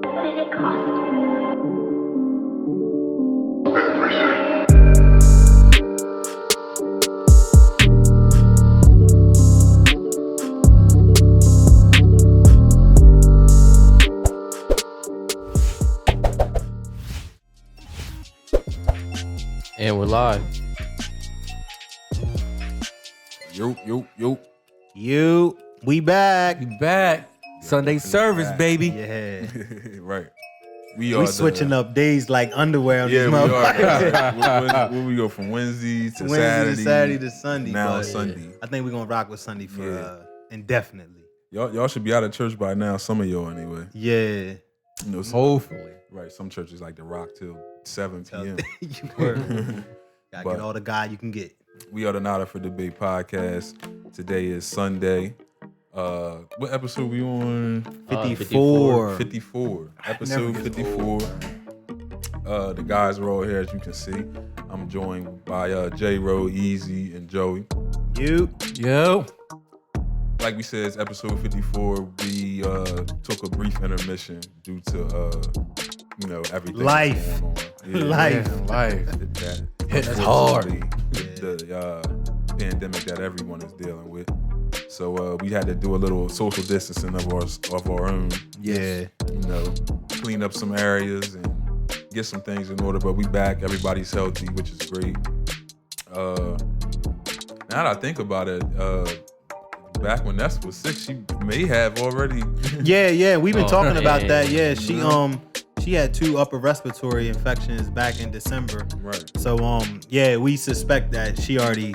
What did it cost? And we're live. Yo, we back. We back. Sunday service, back. baby. Yeah. Right. We switching up days like underwear on Yeah, these we motherfuckers. are. Where we go from Wednesday to Wednesday Saturday. to Saturday to Sunday. Now but Sunday. I think we're gonna rock with Sunday for Yeah. indefinitely. Y'all should be out of church by now. Some of y'all anyway. Yeah. You know, Hopefully. right. Some churches like to rock till 7 p.m. You were. Gotta But- get all the God you can get. We are the Not Up for Debate podcast. Today is Sunday. What episode we on? 54. 54. Episode 54. The guys are all here, as you can see. I'm joined by J-Ro, Easy, and Joey. You. Yo. Like we said, it's episode 54. We took a brief intermission due to everything Life. that's going on. Yeah, Life. Man, life. That That's hard. The pandemic that everyone is dealing with. So we had to do a little social distancing of our own. Yeah. Clean up some areas and get some things in order. But we back. Everybody's healthy, which is great. Now that I think about it, back when Ness was sick, she may have already. Yeah. We've been talking about man. that. Yeah. She had 2 upper respiratory infections back in December. Right. So we suspect that she already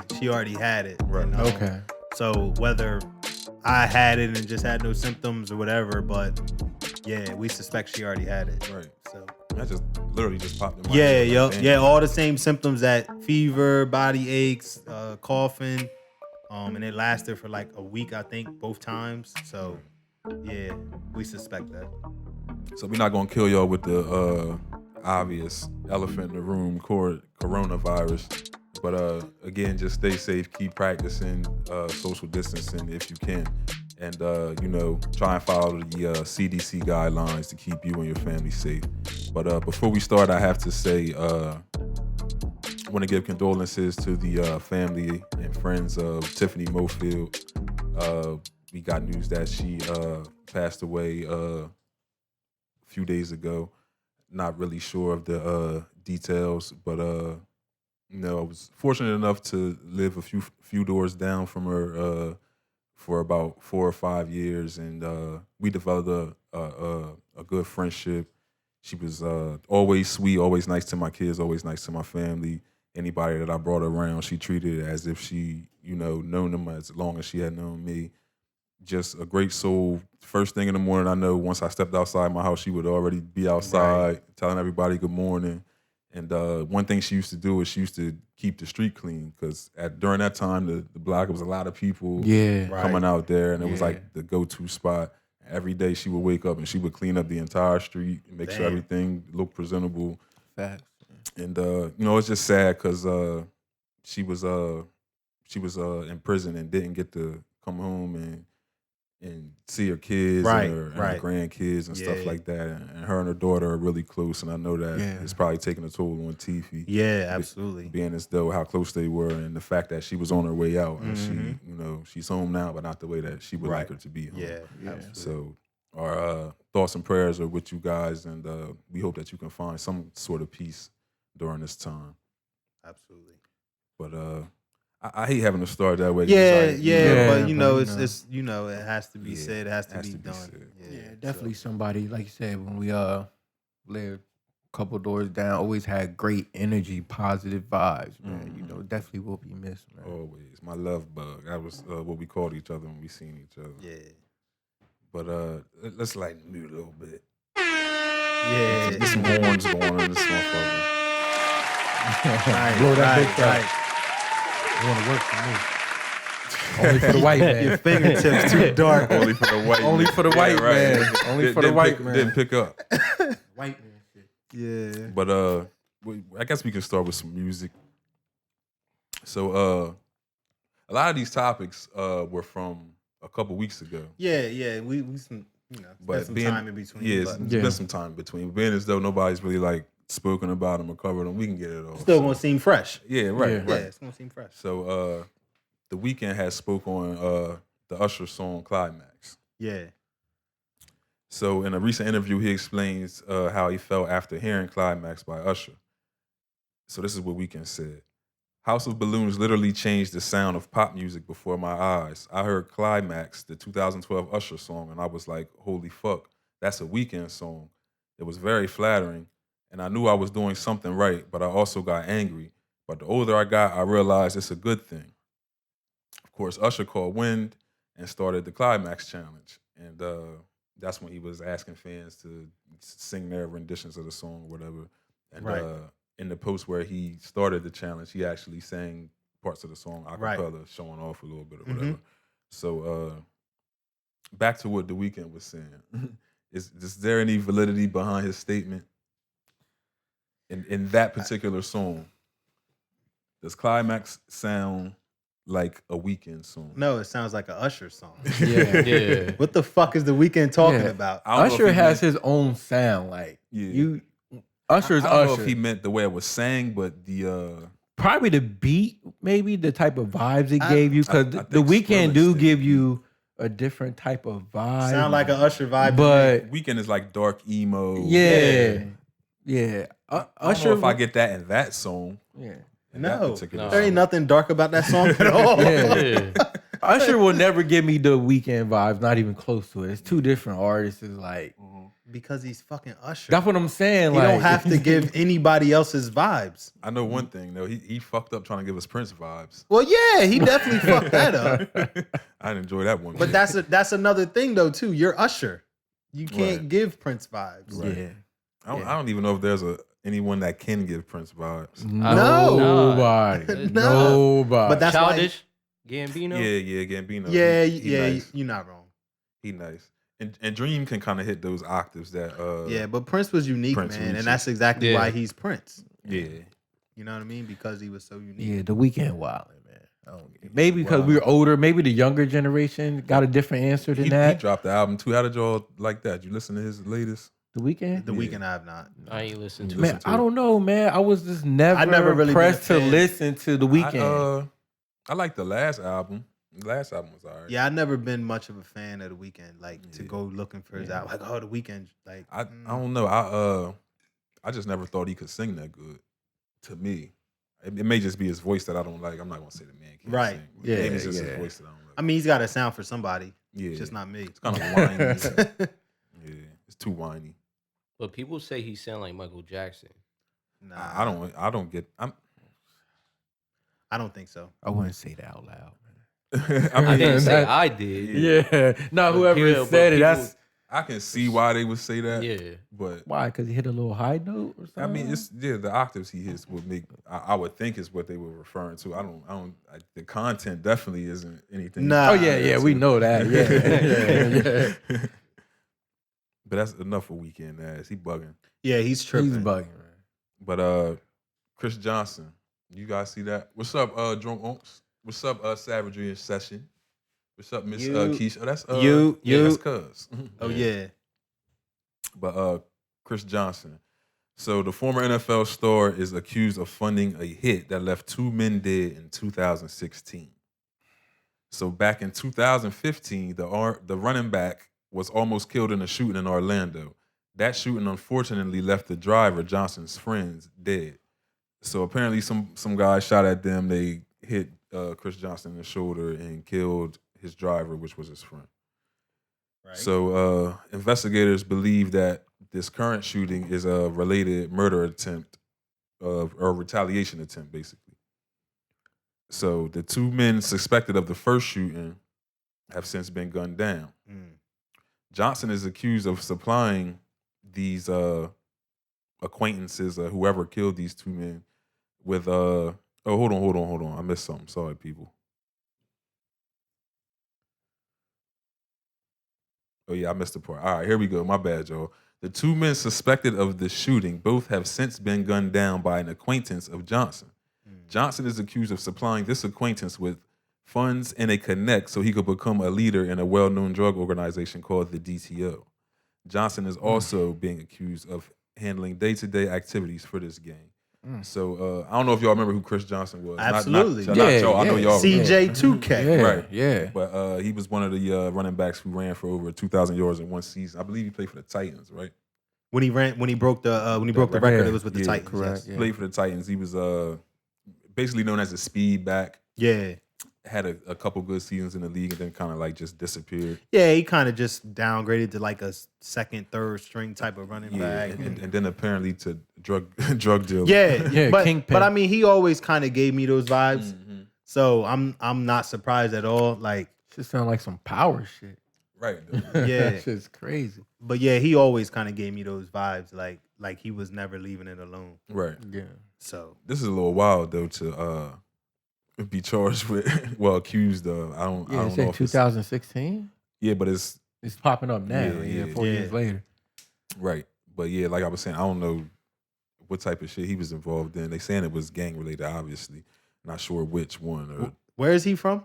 had it. Right. And, Okay. So whether I had it and just had no symptoms or whatever, but yeah, we suspect she already had it. Right. So That just literally just popped in my yeah, head. yo, Like, damn. yeah, all the same symptoms that fever, body aches, coughing, and it lasted for like a week, I think, both times. So yeah, we suspect that. So we're not gonna kill y'all with the obvious elephant in the room, coronavirus. But again, just stay safe, keep practicing social distancing if you can, and try and follow the CDC guidelines to keep you and your family safe. But before we start, I have to say, I want to give condolences to the family and friends of Tiffany Mofield. We got news that she passed away a few days ago. Not really sure of the details, but I was fortunate enough to live a few doors down from her for about 4 or 5 years, and we developed a good friendship. She was always sweet, always nice to my kids, always nice to my family. Anybody that I brought around, she treated it as if she, known them as long as she had known me. Just a great soul. First thing in the morning, I know once I stepped outside my house, she would already be outside telling everybody good morning. And one thing she used to do is she used to keep the street clean, because during that time, the block, it was a lot of people coming out there, and it was like the go-to spot. Every day she would wake up and she would clean up the entire street and make sure everything looked presentable. Facts. And it's just sad because she was in prison and didn't get to come home and see her kids and her grandkids and stuff like that. And her and her daughter are really close, and I know that it's probably taking a toll on Tiffy. Yeah, absolutely. Being as though how close they were, and the fact that she was on her way out, and she, she's home now, but not the way that she would like her to be home. Yeah, absolutely. So our thoughts and prayers are with you guys, and we hope that you can find some sort of peace during this time. Absolutely. But I hate having to start that way. But it's it has to be said, it has to be done. said. Yeah, definitely somebody, like you said, when we lived a couple doors down, always had great energy, positive vibes, man. Definitely will be missed, man. Always. My love bug. That was what we called each other when we seen each other. Yeah. But let's lighten the mood a little bit. Yeah. Get some horns going on this motherfucker. Blow that bitch out. It want to work for me. Only for the white man. Your fingertips too dark. Only for the white Only man. for the white right. man. Only for the white man. Didn't pick up. White man shit. Yeah. But I guess we can start with some music. So a lot of these topics were from a couple weeks ago. Yeah. We some But spent some being, time in between. yeah, but it's been some time in between. Being as though nobody's really like spoken about them or covered them, we can get it off. still gonna seem fresh. Yeah, right, Yeah. right. Yeah, it's gonna seem fresh. So the Weeknd has spoke on the Usher song Climax. Yeah. So in a recent interview, he explains how he felt after hearing Climax by Usher. So this is what Weeknd said. House of Balloons literally changed the sound of pop music before my eyes. I heard Climax, the 2012 Usher song, and I was like, holy fuck, that's a Weeknd song. It was very flattering, and I knew I was doing something right, but I also got angry. But the older I got, I realized it's a good thing. Of course, Usher called Wind and started the Climax Challenge, and that's when he was asking fans to sing their renditions of the song or whatever. And Right. In the post where he started the challenge, he actually sang parts of the song a cappella, showing off a little bit or whatever. So back to what The Weeknd was saying. Is there any validity behind his statement? In that particular song, does Climax sound like a Weeknd song? No, it sounds like an Usher song. Yeah. What the fuck is the Weeknd talking Yeah. about? I don't know if Usher he has meant- his own sound. Like Yeah. Usher's I don't know Usher. if he meant the way it was sang, but the Probably the beat, maybe the type of vibes it gave you, because I the think Weeknd Skrillex do did. give you a different type of vibe. Sound like an Usher vibe. but Weeknd is like dark emo. yeah. I don't Usher. know if I get that in that song. Yeah. In that No, particular there ain't song. nothing dark about that song at all. Yeah. Usher will never give me the Weeknd vibes, not even close to it. It's two different artists. It's like Because he's fucking Usher. that's what I'm saying. He like, don't have to give anybody else's vibes. I know one thing though. He fucked up trying to give us Prince vibes. Well, yeah, he definitely fucked that up. I didn't enjoy that one. But that's another thing though too. You're Usher. You can't Right. give Prince vibes. Right. Yeah. I don't even know if there's anyone that can give Prince vibes. No. Nobody. No. Nobody. But that's Childish, Gambino. Yeah, Gambino. Yeah, he nice. you're not wrong. He nice. And Dream can kind of hit those octaves that Yeah, but Prince was unique, Prince man, reaches. and that's exactly Yeah. why he's Prince. yeah. You know what I mean? Because he was so unique. Yeah, the Weeknd wildin', man. I don't get it. Maybe because we were older, maybe the younger generation got a different answer than He that. dropped the album too. How did y'all like that? You listen to his latest? The Weeknd? The Weeknd I have not. I ain't listened to Man, it. I don't know, man. I was just never, I never really been a pressed to fan. listen to the Weeknd. I like the last album. The last album was alright. Yeah, I've never been much of a fan of the Weeknd. Like to go looking for his album. Like, oh, the Weeknd. Like, I don't know. I just never thought he could sing that good. To me, it may just be his voice that I don't like. I'm not gonna say the man can't Right. sing. Yeah, Maybe it's just yeah. his voice that I don't like. I mean, he's got a sound for somebody. Yeah, It's just not me. It's kind of whiny. Yeah, it's too whiny. But people say he sound like Michael Jackson. Nah, I don't get. I don't think so. I wouldn't say that out loud, I didn't say that- I did. man. Yeah. No, But whoever people- said it, but that's I can see why they would say that. Yeah. But why, because he hit a little high note or something? I mean, it's the octaves he hits would make. I would think is what they were referring to. The content definitely isn't anything. Nah. Oh, yeah, we know that. Yeah. yeah. But that's enough for Weeknd ass. He bugging. Yeah, he's tripping. He's bugging, man. But Chris Johnson, you guys see that? What's up, Drunk Onks? What's up, Savagery in Session? What's up, Miss You- Keisha? Oh, that's you- that's Cuz. Oh yeah. But Chris Johnson. So the former NFL star is accused of funding a hit that left 2 men dead in 2016. So back in 2015, the running back was almost killed in a shooting in Orlando. That shooting unfortunately left the driver, Johnson's friends, dead. So apparently some guys shot at them. They hit Chris Johnson in the shoulder and killed his driver, which was his friend. Right. So investigators believe that this current shooting is a related murder attempt or retaliation attempt, basically. So the 2 men suspected of the first shooting have since been gunned down. Johnson is accused of supplying these acquaintances, whoever killed these 2 men, with oh, hold on. I missed something. Sorry, people. Oh yeah, I missed the part. All right, here we go. My bad, y'all. The two men suspected of the shooting both have since been gunned down by an acquaintance of Johnson. Johnson is accused of supplying this acquaintance with funds and a connect so he could become a leader in a well-known drug organization called the DTO. Johnson is also being accused of handling day-to-day activities for this gang. So I don't know if y'all remember who Chris Johnson was. Absolutely. Not y'all. I know y'all. CJ2K. Yeah, Right. yeah. But he was one of the running backs who ran for over 2,000 yards in one season. I believe he played for the Titans, right? When he broke the record, it was with the Titans. correct. Yes. Yeah. Played for the Titans. He was basically known as a speed back. Yeah. Had a couple good seasons in the league and then kind of like just disappeared. Yeah, he kind of just downgraded to like a second, third string type of running back. And then apparently to drug dealer. Yeah, Kingpin. but I mean, he always kind of gave me those vibes. So I'm not surprised at all. Like, Shit sound like some power shit. Right. Yeah. That shit's crazy. but yeah, he always kind of gave me those vibes. Like he was never leaving it alone. Right. Yeah. So This is a little wild though to be charged with, accused of. I don't Yeah, know it said if it's, 2016. yeah, but it's It's popping up now. Yeah, Yeah, 4 years later. right. But yeah, like I was saying, I don't know what type of shit he was involved in. They saying it was gang related, obviously. Not sure which one. where is he from?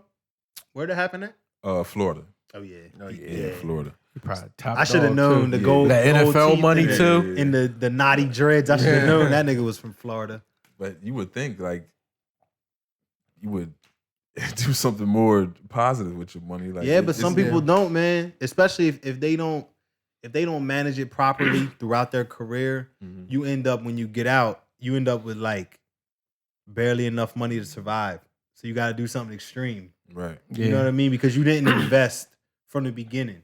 Where did it happen at? Florida. Oh yeah. Yeah, Florida. He probably top I should have dog, known too. the gold. That gold NFL teeth money and the- too. And the naughty dreads. I should have known that nigga was from Florida. But you would think like you would do something more positive with your money. Like Yeah, but some people don't, man. Especially if they don't manage it properly throughout their career, you end up when you get out, you end up with like barely enough money to survive. So you got to do something extreme. Right. You know what I mean? Because you didn't invest from the beginning.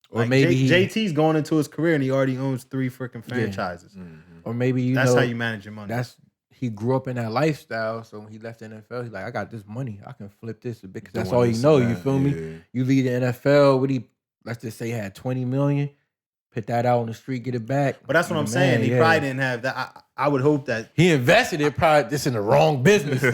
Or Like maybe JT's going into his career and he already owns 3 freaking franchises. or maybe That's know, how you manage your money. he grew up in that lifestyle. So when he left the NFL, he's like, I got this money. I can flip this a bit because that's Doing all you this know. and You that, feel me? yeah. You lead the NFL. Let's just say he had 20 million. Put that out on the street, get it back. But that's what You I'm the saying. man, He yeah. probably didn't have that. I would hope that. He invested it probably just in the wrong business. I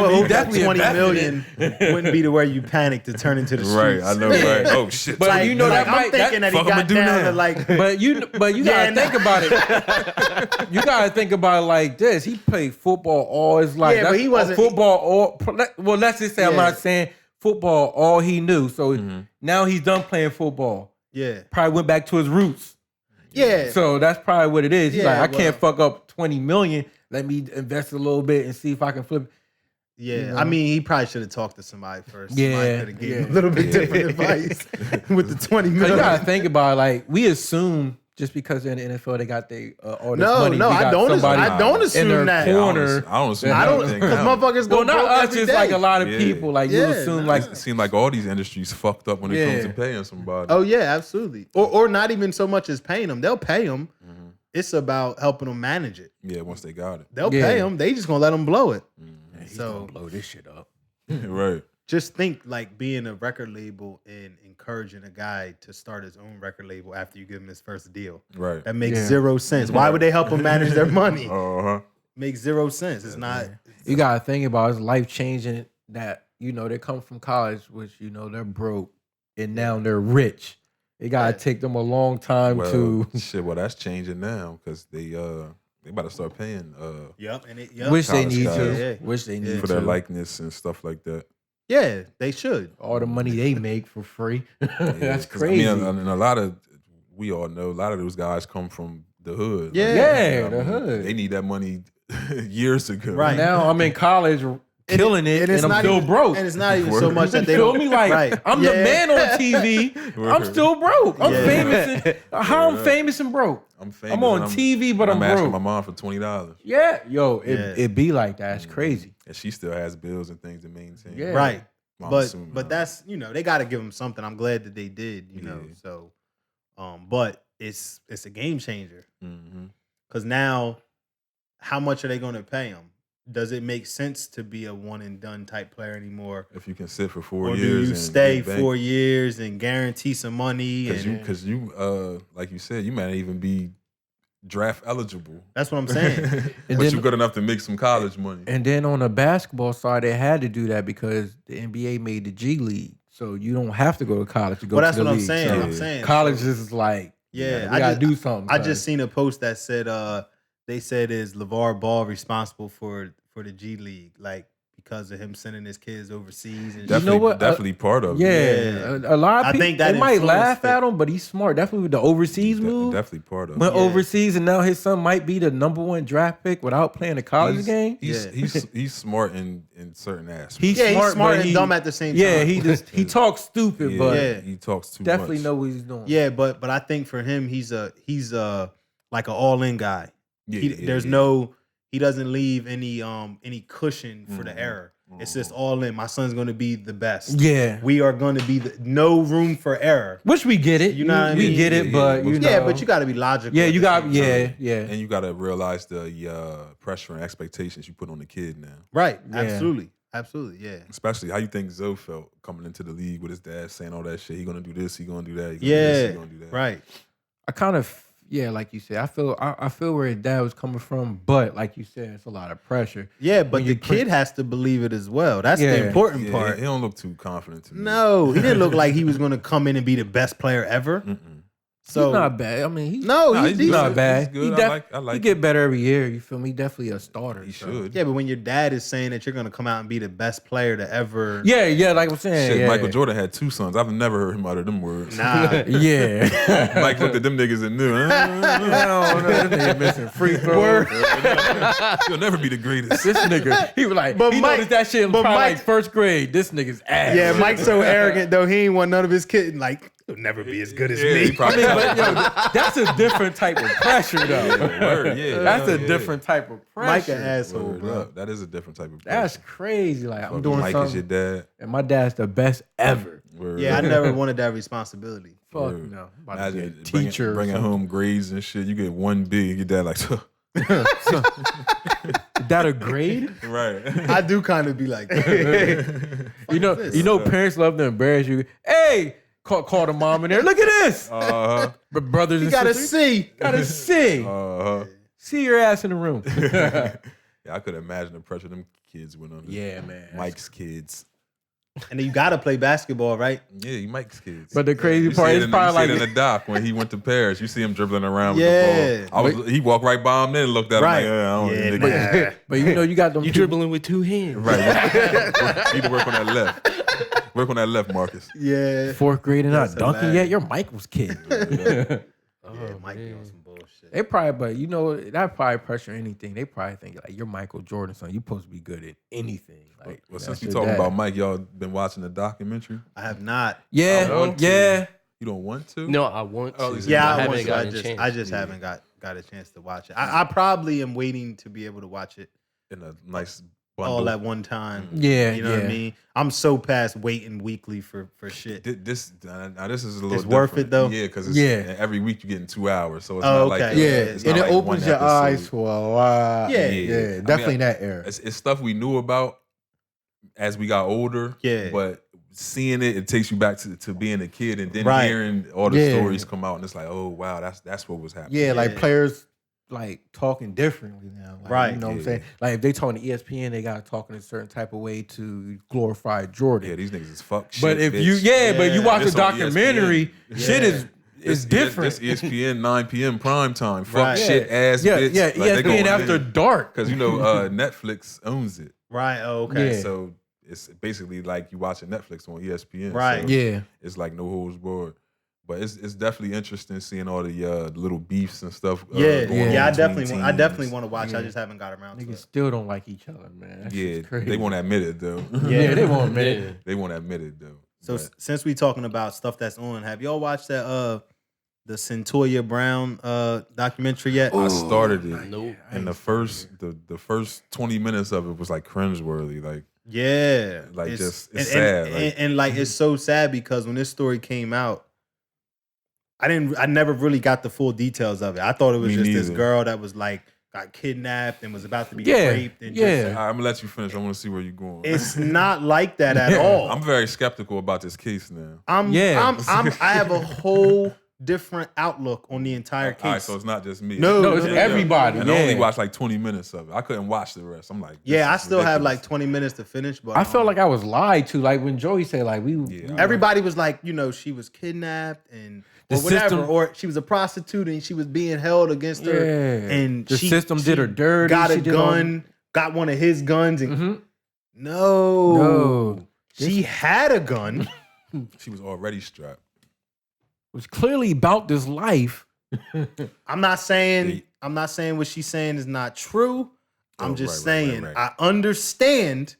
would He hope that definitely 20 invested million it. wouldn't be to where you panic to turn into the Right. streets. I know. Right. Oh shit. But Like, you know like, that I'm might thinking that he fuck I'ma got do down now. to like. But you Yeah, gotta think about it. You gotta think about it like this. He played football all his life. Yeah, but That's he wasn't- football all. Well, let's just say I'm Yeah. not saying football all he knew. So now he's done playing football. Yeah. Probably went back to his roots. Yeah. So that's probably what it is. He's Yeah, like, I can't well- fuck up 20 million. Let me invest a little bit and see if I can flip. Yeah, You know? I mean, he probably should have talked to somebody first. Yeah, Somebody could have gave him yeah. a little bit different advice with the 20 So million. you gotta think about it. Like we assume just because they're in the NFL they got they all this No, money. no, we I got don't. somebody I don't in assume their that. corner. I don't assume I don't, anything because now. motherfuckers go Well, not broke us, every just day. like a lot of Yeah. people. Like you Yeah, assume, nah. like It seems like all these industries fucked up when it comes Yeah. to paying somebody. Oh yeah, absolutely. Or not even so much as paying them. They'll pay them. It's about helping them manage it. Yeah, once they got it. They'll Yeah. pay them. They just gonna let them blow it. he's So gonna blow this shit up. Right. just think like being a record label and encouraging a guy to start his own record label after you give him his first deal. Right. That makes Yeah. zero sense. Why would they help him manage their money? Uh-huh. Makes zero sense. It's not. You gotta think about it's life changing that they come from college, which they're broke, and now they're rich. It gotta take them a long time Well, to. shit. Well, that's changing now because they about to start paying Yep. And Wish they college need guys. to. Yeah. Wish they need for to. their likeness and stuff like that. Yeah, they should. All the money they make for free. That's Yeah, 'cause, crazy. I mean, and a lot of we all know a lot of those guys come from the hood. Yeah. Yeah, I the mean, hood. They need that money years ago. Right. Now I'm in college, killing it, and, it's I'm not still even, broke. And it's not even so much that they feel don't me? Like right. I'm the Yeah. man on TV. I'm still broke. I'm Yeah. famous. How I'm famous and broke. I'm famous. I'm on and TV, but I'm asking broke. my mom for $20, Yeah, yo, Yeah. it be like that. It's crazy. and she still has bills and things to maintain. Yeah. Right. I'm But assuming, that's they got to give them something. I'm glad that they did. Yeah. So, but it's a game changer Mm-hmm. because now, how much are they going to pay him? Does it make sense to be a one and done type player anymore? If you can sit for 4 Or years, do you and stay get back- 4 years and guarantee some money? Because And you, like you said, you might not even be draft eligible. that's what I'm saying. but then- you're good enough to make some college money. And then on the basketball side, they had to do that because the NBA made the G League, so you don't have to go to college to go Well, that's to the what I'm league. saying. So I'm saying college is like Yeah, we gotta do something. I son. just seen a post that said they said is LeVar Ball responsible for the G League, like because of him sending his kids overseas and Definitely, know what? definitely part of it. Yeah, a lot of I people think that they might laugh influenced it. at him, but he's smart. Definitely with the overseas move. Definitely part of it. Went Yeah. overseas, and now his son might be the #1 draft pick without playing a college game. He's smart in certain aspects. He's Yeah, smart, he's smart but and dumb at the same time. Yeah, he talks stupid, but Yeah. he talks too definitely much. know what he's doing. Yeah, but I think for him, he's like an all in guy. Yeah, He doesn't leave any cushion for the error. It's just all in. My son's going to be the best. Yeah. We are going to be no room for error. Which we get it. You know what I we mean? get it, Yeah, but yeah. you know. Yeah, but you got to be logical. Yeah, at you the got same time. yeah. And you got to realize the pressure and expectations you put on the kid now. Right. Yeah. Absolutely. Yeah. Especially how you think Zoe felt coming into the league with his dad saying all that shit. He gonna do this. He gonna do that. He gonna do this, he gonna do that. Right. I kind of like you said, I feel where his dad was coming from, but like you said, it's a lot of pressure. Yeah, but When the you kid has to believe it as well. That's Yeah. the important Yeah, part. he don't look too confident to me. No, he didn't look like he was going to come in and be the best player ever. So He's not bad. I mean, he's no, Nah, he's he's decent. not bad. He's good. He I like he get better every year. You feel me? Definitely a starter. He so. should. Yeah, but when your dad is saying that you're going to come out and be the best player to ever, Yeah, like I'm saying. Shit, yeah. Michael Jordan had 2 sons. I've never heard him utter them words. nah. Yeah. Mike looked at them niggas and knew. This nigga missing free throws. He'll never be the greatest. This nigga, he was like, But he Mike- noticed that shit in but probably Mike- like first grade. This nigga's ass. Yeah, Mike's so arrogant though. He ain't want none of his kids. Like he'll never be as good as Yeah, he me. probably But yo, that's a different type of pressure, though. Word, yeah, That's a yeah. different type of Mike pressure. an asshole, Word bro. up. That is a different type of That's pressure. crazy. Like I'm Fucking doing Mike is your something, dad. and my dad's the best ever. Word Yeah, I up. never wanted that responsibility. Fuck Word. no. I'm about to be a Imagine teacher. or bringing something. home grades and shit. You get 1 B. Your dad like, That a grade? right. I do kind of be like, You know, parents love to embarrass you. Hey, call the mom in there. Look at this. But brothers you and got to sisters, see. gotta see. See your ass in the room. Yeah, I could imagine the pressure them kids went under. Yeah, man. Mike's kids. And then you got to play basketball, right? Yeah, Mike's kids. But the crazy You part see it is in, probably you see it like in the doc when he went to Paris. You see him dribbling around with Yeah. the ball. He walked right by him then and looked at Right. him like, I don't Yeah, nigga. nah. But you know, you got them. You dribbling with 2 hands. Right. Need to work on that left. Work on that left, Marcus. Yeah. Fourth grade and not That's dunking hilarious. yet. You're Michael's kid. Yeah, Mike be on some bullshit. They probably, but you know, that probably pressure anything. They probably think like you're Michael Jordan, son. You supposed to be good at anything. Like, Well, that's since we your talking dad. about Mike, y'all been watching the documentary? I have not. I yeah, want to. yeah. You don't want to? No, I want to. Oh, you said Yeah, I I haven't want to. gotten a chance. I just haven't got a chance to watch it. I probably am waiting to be able to watch it In a nice bundle. all at one time. Yeah, You know what I yeah. mean? I'm so past waiting weekly for shit. This is a little It's worth different. it, though? Yeah, because Yeah. every week you're getting 2 hours, so it's Oh, not like okay. Yeah, it's and not it like one opens your eyes episode. for a while. Yeah. yeah, I definitely mean, that era. It's stuff we knew about as we got older. Yeah. But seeing it takes you back to being a kid, and then Right. hearing all the Yeah. stories come out, and it's like, oh wow, that's what was happening. Yeah, like Yeah. players like talking differently now. Like, Right. You know what I'm Yeah. saying? Like if they talking to ESPN, they gotta talk in a certain type of way to glorify Jordan. Yeah, these niggas is fuck shit. but if bitch. you but you Yeah. watch the This on documentary, ESPN. shit Yeah. is different. This ESPN 9 p.m. prime time. Fuck Right. shit ass yeah, bitch. yeah, Like, they ESPN going after in. dark. Because Netflix owns it. Right. Oh, okay. Yeah. So it's basically like you watching Netflix on ESPN. Right. So Yeah. it's like no holds barred. But it's definitely interesting seeing all the little beefs and stuff. Yeah. going on Yeah. I between definitely teams. want to watch. I Yeah. just haven't got around to Niggas it. still don't like each other, man. That Yeah, shit's crazy. they won't admit it though. Yeah, they won't admit it. Yeah. They won't admit it though. So But since we talking about stuff that's on, have y'all watched that the Centoya Brown documentary yet? I started it, Nope. and the first 20 minutes of it was like cringeworthy. Like Yeah, Like, it's and, sad, and, like- and, like it's so sad because when this story came out, I never really got the full details of it. I thought it was Me just this neither. girl that was like got kidnapped and was about to be Yeah, raped. And yeah. just, I'm gonna let you finish. I want to see where you're going. it's not like that at all. I'm very skeptical about this case now. I have a whole different outlook on the entire case. All right, so it's not just me. No, it's everybody. And I only watched like 20 minutes of it. I couldn't watch the rest. I'm like, I still have ridiculous. like 20 minutes to finish, but I felt like I was lied to. Like when Joey said, like everybody was like, she was kidnapped and or The whatever, system- or she was a prostitute and she was being held against her, and the she system did her dirty. got a She did all- gun, got one of his guns, and Mhm. no, she had a gun. She was already strapped. It was clearly about this life. I'm not saying what she's saying is not true. I'm just right, saying right. I understand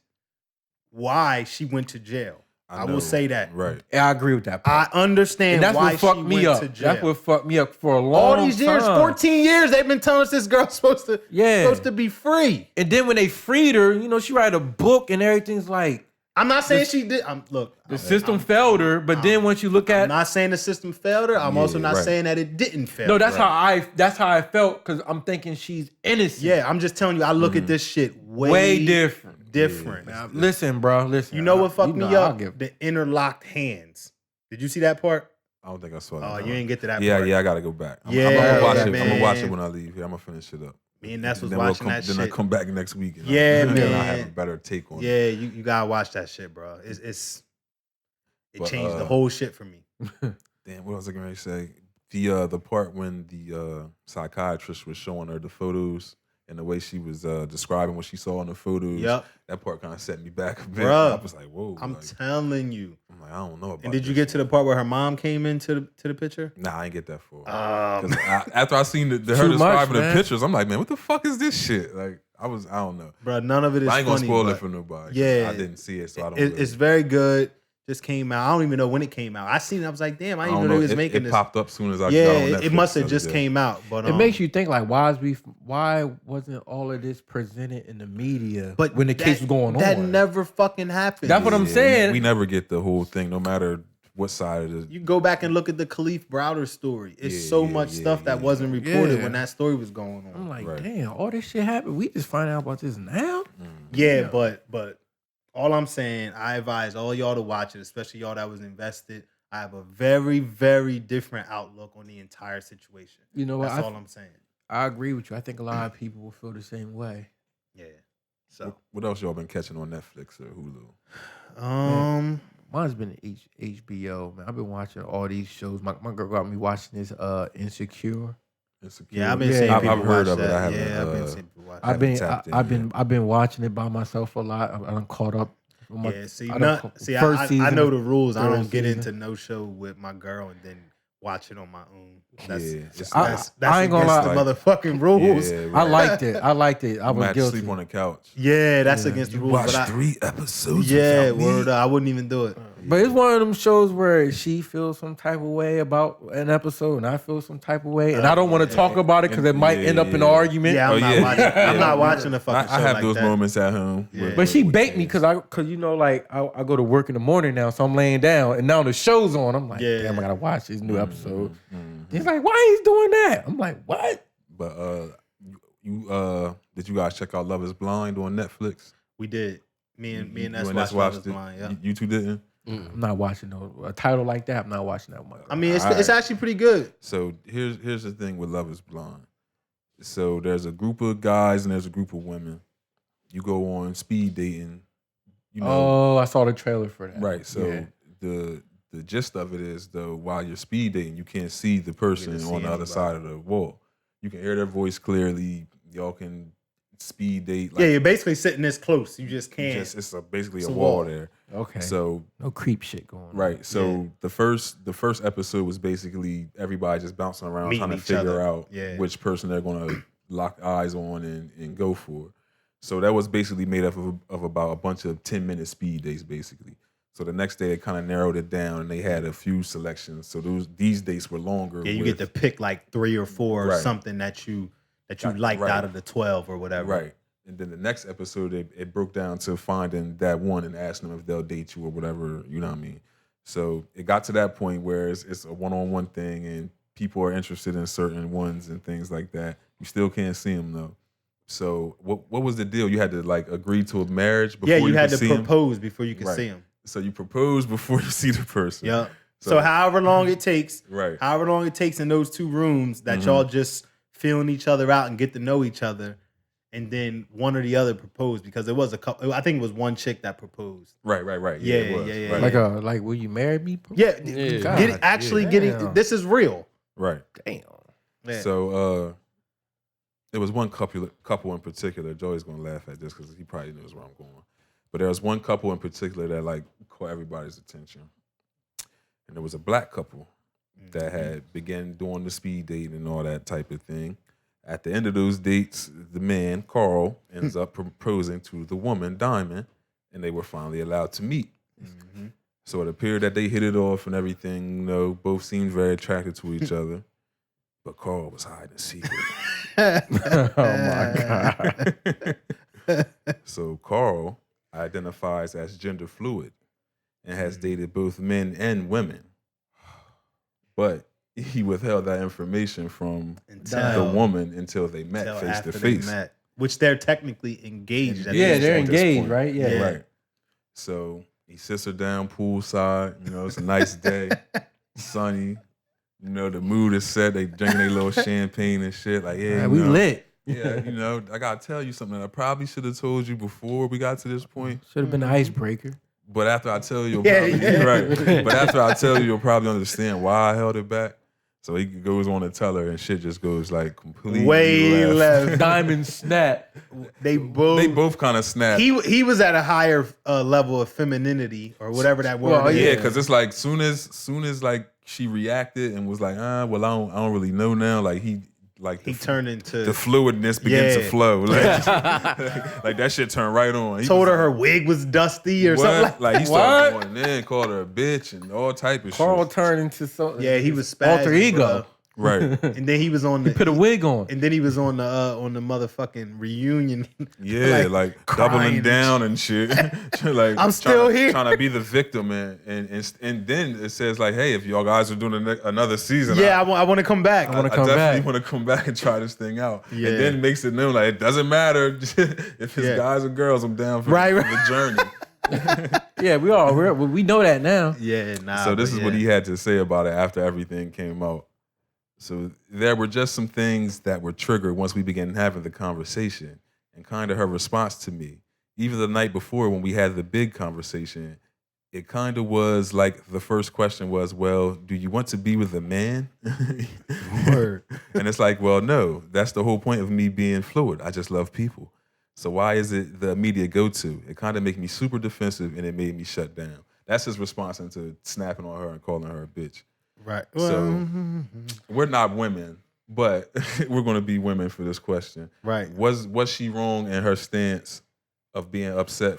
why she went to jail. I will say that. Right. And I agree with that part. I understand And that's why what fucked she me went up. to jail. That's what fucked me up for a long All these years, time. 14 years, they've been telling us this girl's supposed to be free. And then when they freed her, she write a book and everything's like I'm not saying she did. the system failed her. But then once you look I'm at not saying the system failed her. I'm also not right. saying that it didn't fail. no, that's her. how I felt because I'm thinking she's innocent. Yeah, I'm just telling you. I look at this shit way different. different. Listen, bro. Listen. You know what fucked me I'll up? give- The interlocked hands. Did you see that part? I don't think I saw that. Oh, no. you ain't get to that Yeah, part. I gotta go back. I'm Yeah, gonna watch it. I'm man. gonna watch it when I leave here. I'm gonna finish it up. Me and Ness was Then watching that Then shit. I come back next week. And Yeah, then man. I have a better take on it. Yeah, you gotta watch that shit, bro. It But, changed the whole shit for me. Damn, what was I gonna say? The part when the psychiatrist was showing her the photos and the way she was describing what she saw in the photos. Yep. That part kind of set me back a bit. Bruh, I was like, whoa. I'm like, telling you. I'm like, I don't know about. And did you this get to the part where her mom came into the picture? Nah, I ain't get that far. 'Cause After I seen her Too describing much, the man. pictures, I'm like, man, what the fuck is this shit? Like, I don't know. bro, none of it is I ain't gonna funny, spoil but it for nobody. yeah, I didn't see it, so I don't. It's very good. Just came out. I don't even know when it came out. I seen it. I was like, damn, I didn't even know they was making it this. popped up soon as I Yeah, got on it Netflix must have the just other day. came out. But It makes you think like, why wasn't all of this presented in the media? But when the case was going that on, never fucking happened. That's what I'm saying. We never get the whole thing, no matter what side of the. You go back and look at the Khalif Browder story. It's Yeah, so yeah, much yeah, stuff that yeah. wasn't reported Yeah. when that story was going on. I'm like, Right. damn, all this shit happened. We just find out about this now. Yeah, but all I'm saying, I advise all y'all to watch it, especially y'all that was invested. I have a very, very different outlook on the entire situation. You know what? That's all I'm saying. I agree with you. I think a lot of people will feel the same way. Yeah. So, What else y'all been catching on Netflix or Hulu? Mine's been HBO, man. I've been watching all these shows. My girl got me watching this Insecure. Insecure. yeah, I've been Yeah. seeing I've people heard watch of it. that. I haven't, Yeah, I've been seeing people watch I've that. been tapped in I've yet. been I've been watching it by myself a lot. I done caught up. Yeah, see, I done first I season, know the rules. I third don't get season. into no show with my girl and then watch it on my own. That's Yeah, it's that's I ain't gonna against lie. the motherfucking rules. Yeah, I right. liked it. I liked it. I I'm was had to guilty. sleep on the couch. Yeah, that's against the You rules. watched But 3 episodes. yeah, without me? word up, I wouldn't even do it. But it's one of them shows where she feels some type of way about an episode, and I feel some type of way, and I don't want to talk about it because it might end up in an argument. Yeah, I'm Oh, not yeah. watching. I'm not watching a I, fucking show I have like those that. moments at home. Yeah. with- But she with baked me things. because like I go to work in the morning now, so I'm laying down, and now the show's on. I'm like, Yeah. damn, I gotta watch this new episode. Mhm. He's like, why he's doing that? I'm like, what? But you did you guys check out Love Is Blind on Netflix? We did. Me and You Ness and watched Ness Love Is it? Blind. Yeah. You two didn't. I'm not watching a title like that. I'm not watching that one. I mean, it's Alright. actually pretty good. So here's the thing with Love Is Blind. So there's a group of guys and there's a group of women. You go on speed dating. You know, Oh, I saw the trailer for that. right? So Yeah. the gist of it is though, while you're speed dating, you can't see the person see on the other anybody. side of the wall. You can hear their voice clearly. Y'all can speed date. Yeah, you're basically sitting this close. You just can't. It's basically It's a a wall wall. there. Okay. So No creep shit going on. right. So Yeah. the first episode was basically everybody just bouncing around Meeting trying to each figure other. out Yeah. which person they're gonna lock eyes on and go for. So that was basically made up of about a bunch of 10-minute speed dates, basically. So the next day they kind of narrowed it down and they had a few selections. So these dates were longer. Yeah, you with- get to pick like 3 or 4 or Right. something that you Right, liked right. out of the 12 or whatever. Right. And then the next episode, it broke down to finding that one and asking them if they'll date you or whatever, you know what I mean? So it got to that point where it's a one-on-one thing and people are interested in certain ones and things like that. You still can't see them though. So what was the deal? You had to like agree to a marriage before Yeah, you had could to see 'em? propose before you could Right. see him. So you propose before you see the person. Yeah. So however long it takes, Right. however long it takes in those 2 rooms that y'all just feeling each other out and get to know each other, and then one or the other proposed, because it was a couple. I think it was one chick that proposed. Right. Yeah, it was. yeah. Right. Like, will you marry me? Yeah, Yeah. getting this is real. Right. Damn. Yeah. So there was one couple in particular. Joey's gonna laugh at this because he probably knows where I'm going. But there was one couple in particular that like caught everybody's attention. And there was a black couple that had began doing the speed dating and all that type of thing. At the end of those dates, the man, Carl, ends up proposing to the woman, Diamond, and they were finally allowed to meet. So it appeared that they hit it off and everything. You know, both seemed very attracted to each other. But Carl was hiding a secret. Oh my God. So Carl identifies as gender fluid and has dated both men and women. But he withheld that information from the woman until they met Until face after to they face. met, which they're technically engaged. At Yeah, this they're point. engaged, right? Yeah. Right. So he sits her down poolside. You know, it's a nice day, sunny. You know, the mood is set. They drinking their little champagne and shit. Like, yeah, Man, we lit. Yeah, you know, I gotta tell you something that I probably should have told you before we got to this point. Should have been an icebreaker. But after I tell you, Yeah. right. But after I tell you, you'll probably understand why I held it back. So he goes on to tell her, and shit just goes like completely Way left. Diamond snap. They both kind of snap. He was at a higher level of femininity or whatever that word Well, is. Yeah, because it's like soon as like she reacted and was like, well, I don't really know now. Like he turned into the fluidness began to Yeah. flow. Like that shit turned right on. He told was her her wig was dusty or what? something. Like he started going in, called her a bitch and all type of Carl shit. turned into something. Yeah, he was spazzing, alter ego. bro. Right. And then he was on the He put a wig on. and then he was on the motherfucking reunion. Yeah, like crying doubling and down and shit. Like I'm still here. trying to be the victim, and then it says like, hey, if y'all guys are doing another season, Yeah, I want to come back. I wanna I come definitely back. want to come back and try this thing out. Yeah. And then makes it known like it doesn't matter if it's Yeah. guys or girls. I'm down for, Right, for right. the journey. Yeah, we know that now. Yeah, nah. So this but is what yeah. he had to say about it after everything came out. So there were just some things that were triggered once we began having the conversation, and kind of her response to me. Even the night before when we had the big conversation, it kind of was like the first question was, well, do you want to be with a man? Word. And it's like, well, no, that's the whole point of me being fluid. I just love people. So why is it the immediate go-to? It kind of made me super defensive and it made me shut down. That's his response into snapping on her and calling her a bitch. Right. So we're not women, but we're going to be women for this question. Right. Was she wrong in her stance of being upset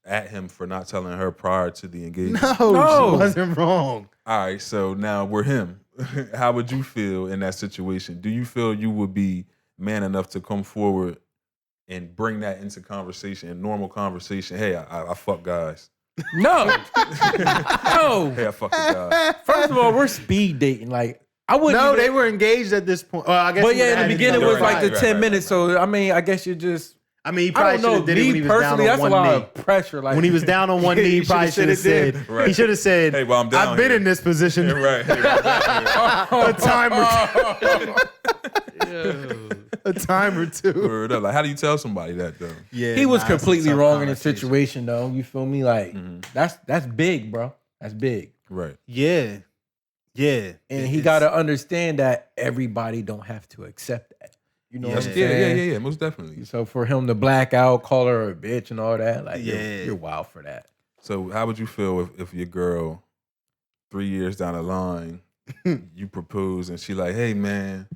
at him for not telling her prior to the engagement? No, she wasn't wrong. All right, so now we're him. How would you feel in that situation? Do you feel you would be man enough to come forward and bring that into conversation, in normal conversation? Hey, I fuck guys. No. No. Hey, I fuck a guy. First of all, we're speed dating. Like, I wouldn't. No, even- they were engaged at this point. Well, I guess. But he yeah, in had the his beginning it other was like the Right, 10 right, minutes. So, I mean, I guess you just. I mean, he I probably don't should know. have did it when he Me was down personally, on that's a one lot knee. of pressure. Like When he was down on one knee, he probably should have said. Right. He should have said, Hey, well, I'm down I've been here." in this position Right. a time or two. Word up. Like, how do you tell somebody that though? Yeah, he was nah, it's a completely tough wrong in the conversation. situation, though. You feel me? Like that's big, bro. That's big. Right. Yeah, yeah. And he got to understand that everybody don't have to accept that. You know what I'm Yeah, saying? yeah, most definitely. So for him to black out, call her a bitch and all that, like, Yeah. you're wild for that. So how would you feel if your girl 3 years down the line, you propose and she like, hey man,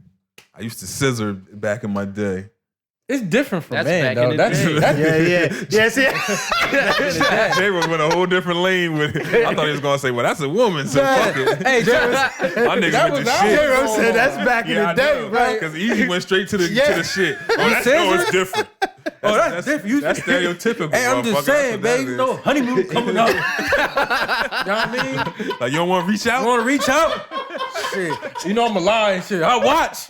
I used to scissor back in my day. It's different for That's men, back in though. the That's day. Yes, yeah. They went a whole different lane with it. I thought he was gonna say, well, that's a woman, so fuck it. Hey, James, My nigga that with was the our shit. J-Ro said that's back in the day, right? Because Easy went straight to the Yeah. shit. Oh, that's it's different. that's different. You- That's stereotypical. hey, I'm motherfucker. just saying, That's babe, what you that know, is. honeymoon coming up. You know what I mean? Like, you don't want to reach You out? want to reach out? Shit. You know I'm a lie and shit. I watch.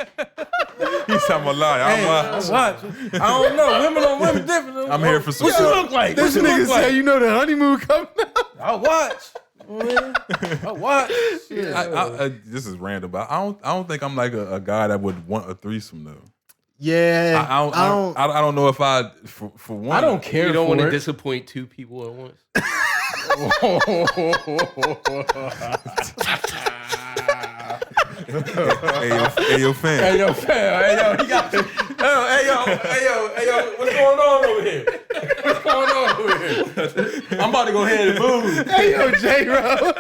He's talking about lie. Hey, I watch. I don't know. Women on women different. I'm here for What you support. look like? This What you nigga look say, like? you know the honeymoon coming up. I watch. Oh, what? Shit. This is random, but I don't think I'm like a guy that would want a threesome though. Yeah, I don't know if I for one. I don't care. You don't want to disappoint two people at once. Hey, yo, fam. Hey yo, he got. Hey yo, what's going on over here? What's going on over here? I'm about to go ahead and move. Hey yo, J-Ro.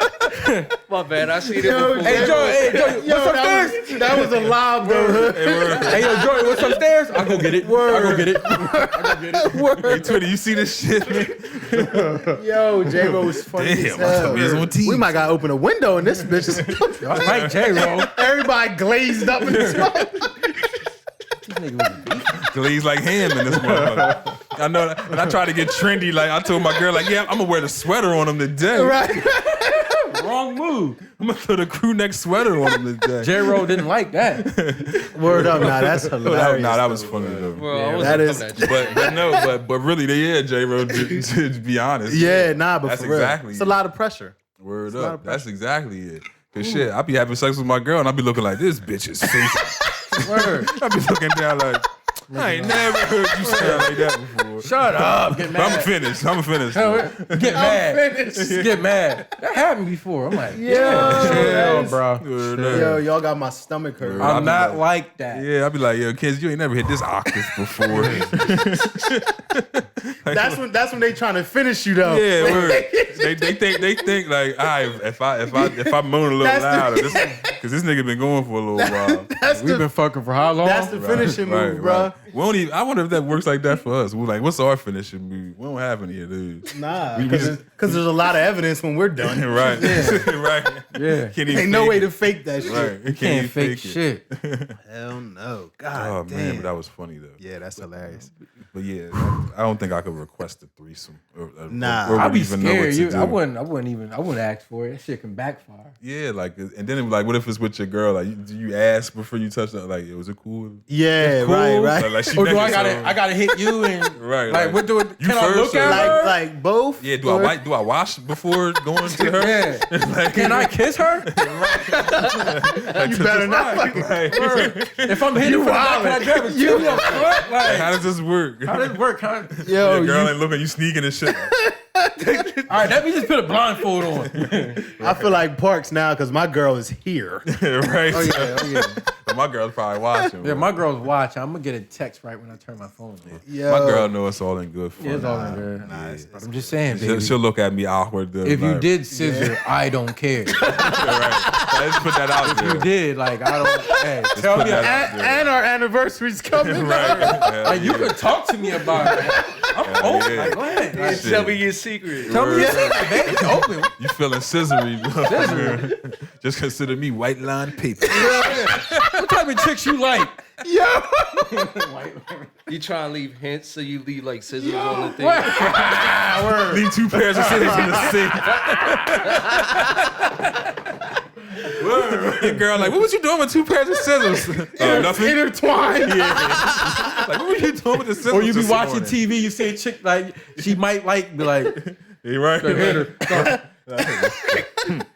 My bad, I see it before. Hey Joey, what's upstairs? That was a lob, though. Hey yo, Joey, what's upstairs? I'll go get it. Word. I'll go get it. Word. Hey, Twitter, you see this shit, man? Yo, J-Ro was funny as hell. We might gotta open a window in this bitch. I like J-Ro. Everybody glazed up in this smoke. Glazed like ham in this motherfucker. I know that. And I tried to get trendy. Like, I told my girl, like, yeah, I'm gonna wear the sweater on him today. Right. Wrong move. I'm gonna throw the crew neck sweater on him today. J-Ro didn't like that. Word up, nah, that's hilarious. Nah, that was funny though. Bro, that is. But really, J-Ro, to be honest. Yeah, nah, but that's for real, exactly it's a lot of pressure. Word up. That's exactly it. Cause shit, I be having sex with my girl and I be looking like, this bitch is fake. Word. I be looking down like, I ain't never heard you sound like that before. Shut up. Get mad. I'm finished. Get mad. Get mad. That happened before. I'm like, chill, bro. Yo, y'all got my stomach hurt. I'm not like that. Yeah, I be like, yo, kids, you ain't never hit this octave before. That's when they trying to finish you though. Yeah, word. They think like, all right, if I moan a little louder, because this nigga been going for a little while. We've been fucking for how long? That's the finishing move, bro. We don't even, I wonder if that works like that for us. We're like, what's our finishing move? We don't have any of those. Nah, because there's a lot of evidence when we're done. Right. Right. Yeah. Ain't no way to fake that shit. Right. You can't fake shit. Hell no. God Oh damn. man, but that was funny though. Yeah, that's hilarious. But yeah, I don't think I could request a threesome. Nah. or I'd be even know what scared. to I do. wouldn't ask for it. That shit can backfire. Yeah, like, and then it was like, what if it's with your girl? Like, do you ask before you touch that? Like, was it cool? Yeah, Cool. right. Like she Or do naked, I gotta hit you and Right, like like, what do it? you Can I first look or- at her? Like both? Yeah, do I wash before going to her? Yeah. Like, Can I kiss her? like, You better not. Like, If I'm hitting from the back, can I grab a you up front? Like, how does this work? how does it work? Yo, Your girl you, ain't looking, you sneaking and shit. All right, let me just put a blindfold on. I feel like Parks now because my girl is here. Right? Oh yeah. But my girl's probably watching. Yeah, bro. my girl's watching. I'm gonna get a text right when I turn my phone on. Yo. My girl know it's all in good fun. Yeah, it's all in good. Nah, I'm just saying, baby. She'll look at me awkward. Though, If you like, did scissor, I don't care. right. Let's put that out If you there. did, like I don't. Hey, tell put me. that out and our anniversary's coming. Right. Like you could talk to me about it. I'm open. yeah. Like, go ahead. Like, Shit. Tell me your secret. tell me your secret, baby. It's open. You feeling scissory, bro. Just consider me white line paper. What type of chicks you like? Yo. You try and leave hints, so you leave like scissors on the thing. Leave 2 pairs of scissors in the sink. Your girl like, what was you doing with 2 pairs of scissors? Nothing. Intertwined. Like, what were you doing with the scissors? Or you be this watching morning? TV, you see a chick like she might like be like, You right? hit her.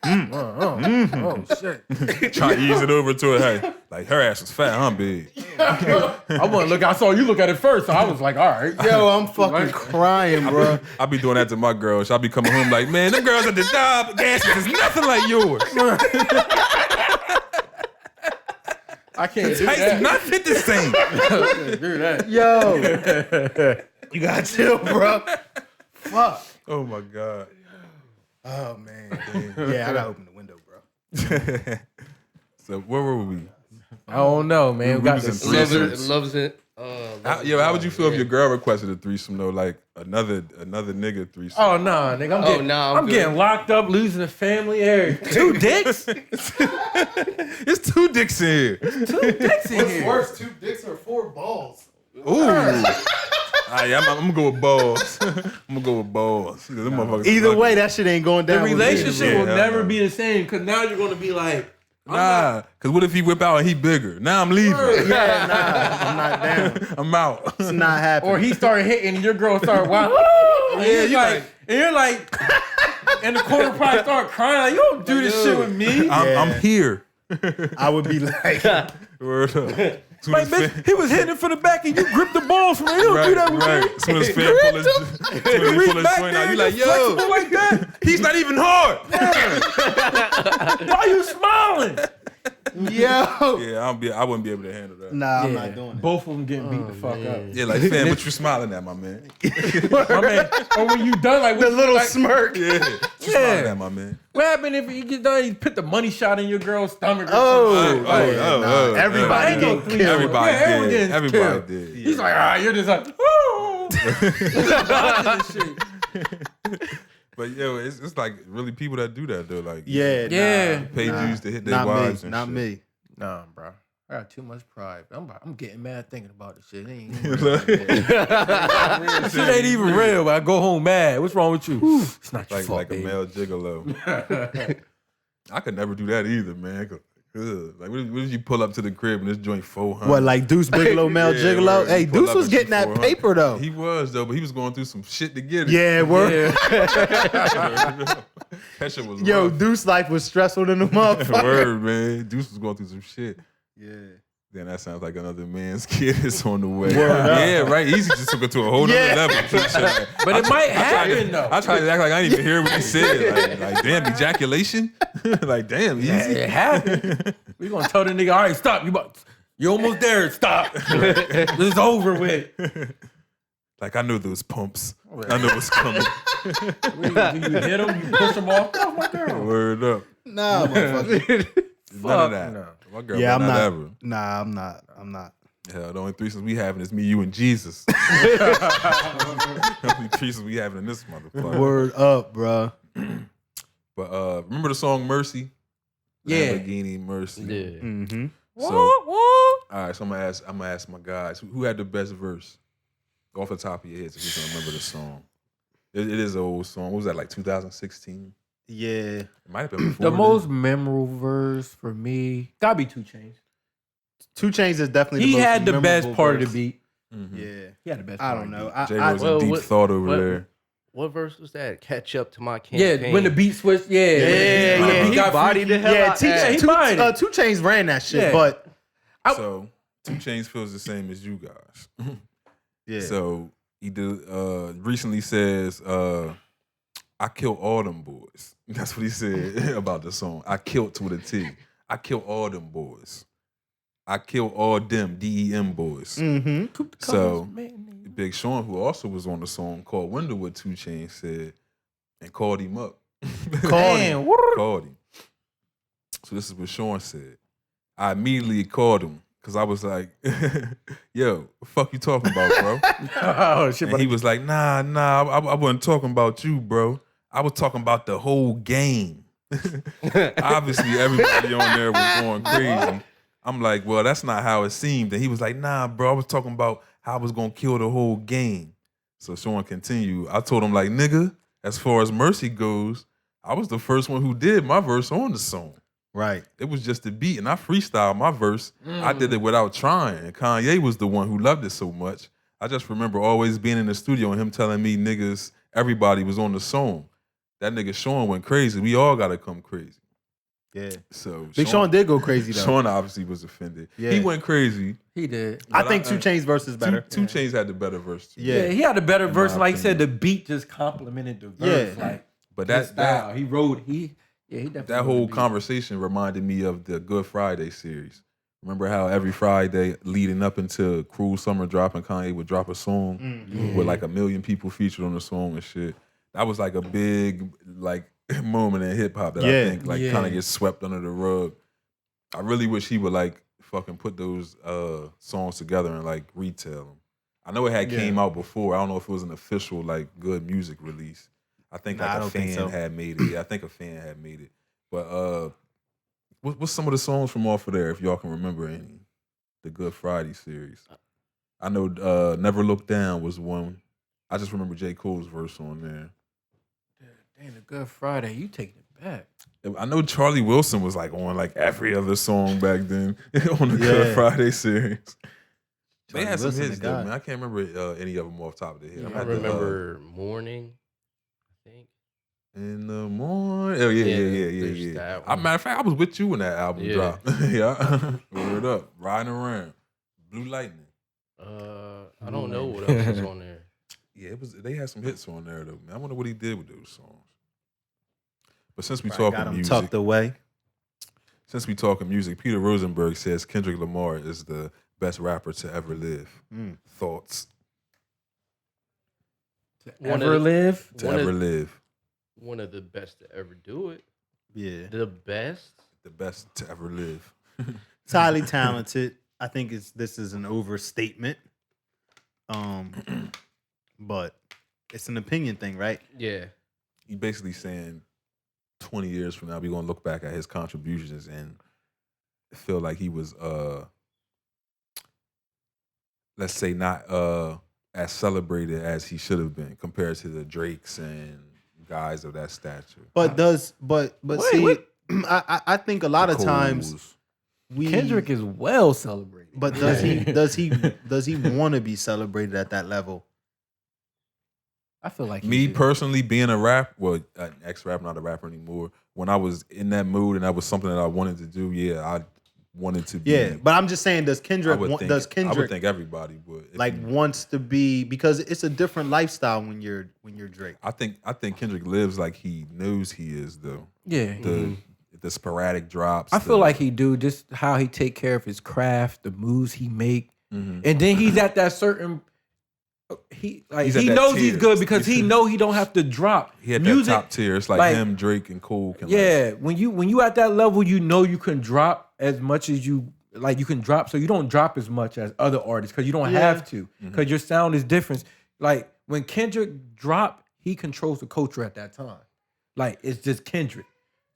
Oh shit! Try to ease it over to her. Hey, like her ass was fat, huh, big? I want to look. I saw you look at it first, so I was like, all right. Yo, I'm fucking crying, bro. I be doing that to my girl. I be coming home like, man, them girls at the job, gas is nothing like yours. I can't do Tights do that. not fit the same. Do that. Yo. You gotta chill, bro. Fuck. Oh my god. Oh, man. Yeah, I gotta open the window, bro. So where were we? I don't know, man. We got was in this threesomes. scissors. Loves it. How would you feel if your girl requested a threesome though, like another nigga threesome? Oh no, nigga! I'm good. getting locked up, losing a family. 2 dicks. It's 2 dicks in here. 2 dicks in here. worse, 2 dicks or 4 balls? Ooh. I'm gonna go with balls. I'm gonna go with balls. Them motherfuckers Either ugly. way, that shit ain't going The down. with me. relationship will Yeah, never no. be the same because now you're gonna be like, Nah, cause what if he whip out and he bigger? Now I'm leaving. Yeah, nah, I'm not down. I'm out. It's not happening. or he started hitting and your girl started wow. And Yeah, you're you like, and you're like, in the corner probably start crying like, you don't do this shit with me. I'm here. I would be like, Word up. Like, bitch, he was hitting it from the back and you gripped the ball from him. You don't do that with me. As soon as fan pull his joint out, you like, yo, like that. he's not even hard. Why you smiling? yo. Yeah, I wouldn't be able to handle that. Nah, I'm not doing it. Both of them getting beat the fuck up. Yeah, like, fam, what you smiling at, my man? My man, or when you done, like, The little like, smirk. Yeah, what you smiling at, my man? what happened if you get done, you put the money shot in your girl's stomach or Oh, something? everybody ain't no getting clean- killed. Everybody Yeah, everyone did. getting Everybody killed. did. He's like, you're just like, woo! Watching this shit. But yo, it's like really people that do that though. Like, Yeah. pay Nah, dues to hit their not wives me. and Not shit. me. Nah, bro. I got too much pride. I'm getting mad thinking about this shit. It ain't even real. This shit ain't even real, but I go home mad. What's wrong with you? It's not your Like, fault, like a baby. male gigolo. I could never do that either, man. Like, what if you pull up to the crib and this joint 400? What, like Deuce Bigelow, Mel Yeah, Gigolo? word. Hey, He pull Deuce up was and getting shoot that 400. paper though. He was though, but he was going through some shit to get it. Yeah, word. Yeah. That shit was Yo, rough. Deuce life was stressful than the motherfucker. Word, man. Deuce was going through some shit. Yeah. Then that sounds like another man's kid is on the way. Word up. Yeah, right. Easy just took it to a whole Yeah. nother level. But it might happen, though. I tried to act like I didn't even hear what he said. Like damn, ejaculation? Like, damn, easy. Yeah, it happened. We gonna tell the nigga, all right, stop. You almost there. Stop. This is over with. Like, I knew those pumps. I knew it was coming. Do you hit him? You push him off? Oh, my girl. Word up. Nah, motherfucker. None of that. no. My girl, Yeah, I'm not. ever. Nah, I'm not. I'm not. Hell, the only threesomes we having is me, you, and Jesus. The only threesomes we having in this motherfucker. Word up, bro. But remember the song Mercy? Yeah. Lamborghini Mercy. Yeah. Mm-hmm. So, all right, so I'm gonna ask my guys who had the best verse off the top of your heads if you can remember the song. It is an old song. What was that, like 2016? Yeah. It might have been before. The then. most memorable verse for me, gotta be 2 Chainz. 2 Chainz is definitely He the most had the best memorable part of verse. the beat. Mhm. Yeah. He had the best I part don't of the know. beat. J Rose Well, in deep what- thought over what- there. What verse was that? Catch up to my campaign. Yeah, when the beat switched, yeah. Yeah, When the yeah, beat he got bodied freaky. the hell Yeah, out that. he bodied it. 2 Chainz ran that shit, Yeah. but So 2 Chainz feels the same as you guys. yeah. So he did, recently says, I killed all them boys. That's what he said about the song. I killed with a T. I killed all them boys. I killed all them DEM boys. Mm-hmm. So Big Sean, who also was on the song called Window with 2 Chainz, said and called him up. Damn, Called him. So this is what Sean said. I immediately called him because I was like, yo, what the fuck you talking about, bro? oh shit! And he was like, nah, I wasn't talking about you, bro. I was talking about the whole game. Obviously, everybody on there was going crazy. I'm like, well, that's not how it seemed. And he was like, nah, bro, I was talking about how I was going to kill the whole game. So Sean continued. I told him, like, nigga, as far as Mercy goes, I was the first one who did my verse on the song. Right. It was just a beat, and I freestyled my verse. I did it without trying. And Kanye was the one who loved it so much. I just remember always being in the studio and him telling me, niggas, everybody was on the song. That nigga Sean went crazy. We all got to come crazy. Yeah. So Big Sean did go crazy though. Sean obviously was offended. Yeah. He went crazy. He did. I but think 2 Chainz verse is better. 2 Chainz had the better verse too. Yeah. Yeah, he had a better In verse. my Like you said, the opinion. beat just complimented the verse. Yeah. Like But his that style. He wrote. He definitely that wrote whole the beat. conversation reminded me of the Good Friday series. Remember how every Friday leading up into Cruel Summer dropping, Kanye would drop a song with like 1 million people featured on the song and shit. That was like a big like moment in hip hop that Yeah. I think like Yeah. kind of gets swept under the rug. I really wish he would like fucking put those songs together and like retell them. I know it had came out before. I don't know if it was an official like good music release. I think Nah, I like a don't think fan so. had made it. Yeah, I think a fan had made it. But what's some of the songs from off of there, if y'all can remember any? The Good Friday series. I know Never Look Down was one. I just remember J. Cole's verse on there. Damn, the Good Friday. You taking it back? I know Charlie Wilson was like on like every other song back then on the Good Friday series. They Charlie had some Wilson, hits the though, guy. man. I can't remember any of them off the top of the head. Yeah, I'm I at the, remember Morning, I think. in the morning. Oh, there's yeah. that I, one. matter of fact, I was with you when that album Yeah. dropped. Yeah. Word up. Riding around. Blue Lightning. I don't know what else is on there. Yeah, it was. They had some hits on there, though, man. I wonder what he did with those songs. But since we Probably got talking him music, tucked away. Peter Rosenberg says Kendrick Lamar is the best rapper to ever live. Thoughts One Ever of- live? to One ever of- live. One of the best to ever do it. Yeah. The best. The best to ever live. It's highly talented. I think this is an overstatement. But it's an opinion thing, right? Yeah. He basically saying 20 years from now, we're gonna look back at his contributions and feel like he was let's say not as celebrated as he should have been compared to the Drakes and guys of that stature. But Wait, see, what? I think a lot of times Coles. we Kendrick is well celebrated. But does he want to be celebrated at that level? I feel like Me personally, being a rap, well, an ex-rapper, not a rapper anymore. When I was in that mood and that was something that I wanted to do, yeah, I wanted to be. Yeah, but I'm just saying, does I Kendrick would think, does I would Kendrick think everybody would. If like you- wants to be, because it's a different lifestyle when you're Drake. I think Kendrick lives like he knows he is though. Yeah. The sporadic drops. I feel like he do just how he take care of his craft, the moves he make, and then he's at that certain. He He's at that knows he's tier. good because he know he don't have to drop he had music. that top tier. It's like him, Drake, and Cole. Can Yeah, when you at that level, you know you can drop as much as you can drop, so you don't drop as much as other artists because you don't have to because your sound is different. Like when Kendrick drop, he controls the culture at that time. Like it's just Kendrick.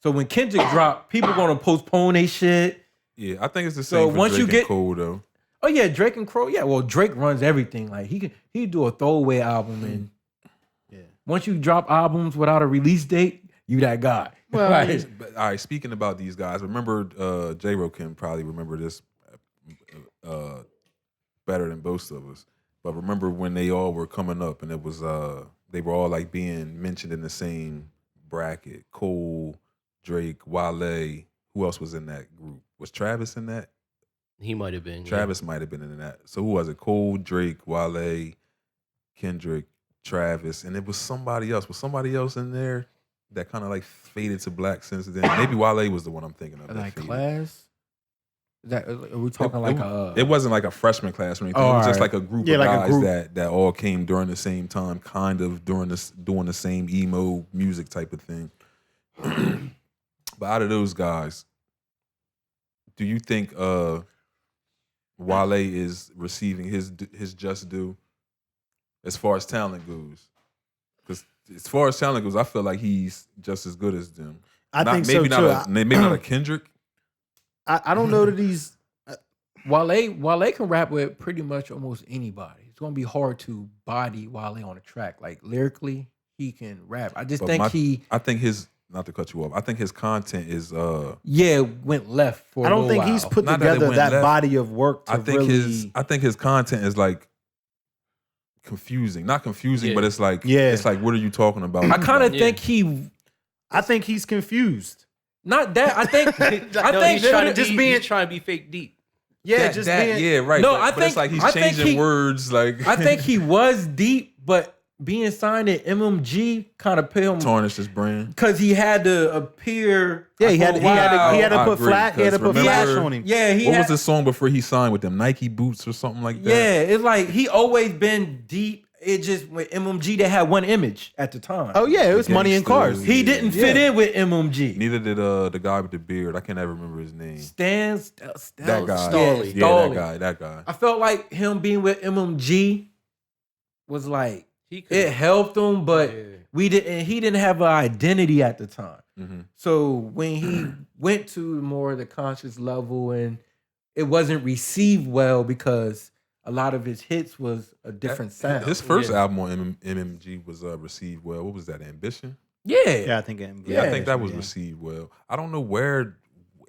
So when Kendrick drop, people gonna postpone their shit. Yeah, I think it's the So same for once Drake you and get- Cole though. Oh yeah, Drake and Crow. Yeah, well Drake runs everything. Like he do a throwaway album and once you drop albums without a release date, you that guy. Well, Like, but, all right. Speaking about these guys, remember J-Ro can probably remember this better than most of us. But remember when they all were coming up and it was they were all like being mentioned in the same bracket: Cole, Drake, Wale. Who else was in that group? Was Travis in that? He might have been. Travis might have been in that. So who was it? Cole, Drake, Wale, Kendrick, Travis, and it was somebody else. Was somebody else in there that kind of like faded to black since then? Maybe Wale was the one I'm thinking of. that like faded. class. Is that are we talking It wasn't like a freshman class or anything. Oh, it was just alright. like a group Yeah, of like a guys group. that all came during the same time, kind of doing the same emo music type of thing. But out of those guys, do you think Wale is receiving his just due as far as talent goes? Because as far as talent goes, I feel like he's just as good as them. I think maybe so not too. maybe not a Kendrick. I don't know that he's. Wale can rap with pretty much almost anybody. It's gonna be hard to body Wale on a track. Like lyrically, he can rap. I just But think I think his, not to cut you off, I think his content is went left for. I don't think while. he's put Not that it together went that left. body of work to I think really. his content is like confusing. Not confusing, Yeah. but it's like Yeah. it's like what are you talking about? I kind of Yeah. think he. I think he's confused. Not that. I think. I No, think he's trying to just be, being- he's trying to be fake deep. Yeah, that, yeah, right. No, but, I but think- it's like he's I think changing he- words like I think he was deep, but being signed at MMG kind of put him tarnish his brand. because he had to appear. Yeah, he had to I put agree, flat. He had to put 'cause flash remember- on him. Yeah, he What had, was the song before he signed with them? Nike boots or something like that? Yeah, it's like he always been deep. It just with MMG they had one image at the time. Oh yeah, it was money and cars. Gangsters. He didn't fit Yeah. in with MMG. Neither did the guy with the beard. I can't ever remember his name. That guy. Yeah, Yeah, that guy. I felt like him being with MMG was like He could. it helped him, but Yeah. he didn't have an identity at the time. Mm-hmm. So when he went to more of the conscious level and it wasn't received well because a lot of his hits was a different sound. His first Yeah. album on MMG was received well. What was that? Ambition? yeah. Yeah, I think. Yeah, I think that was yeah. received well. I don't know where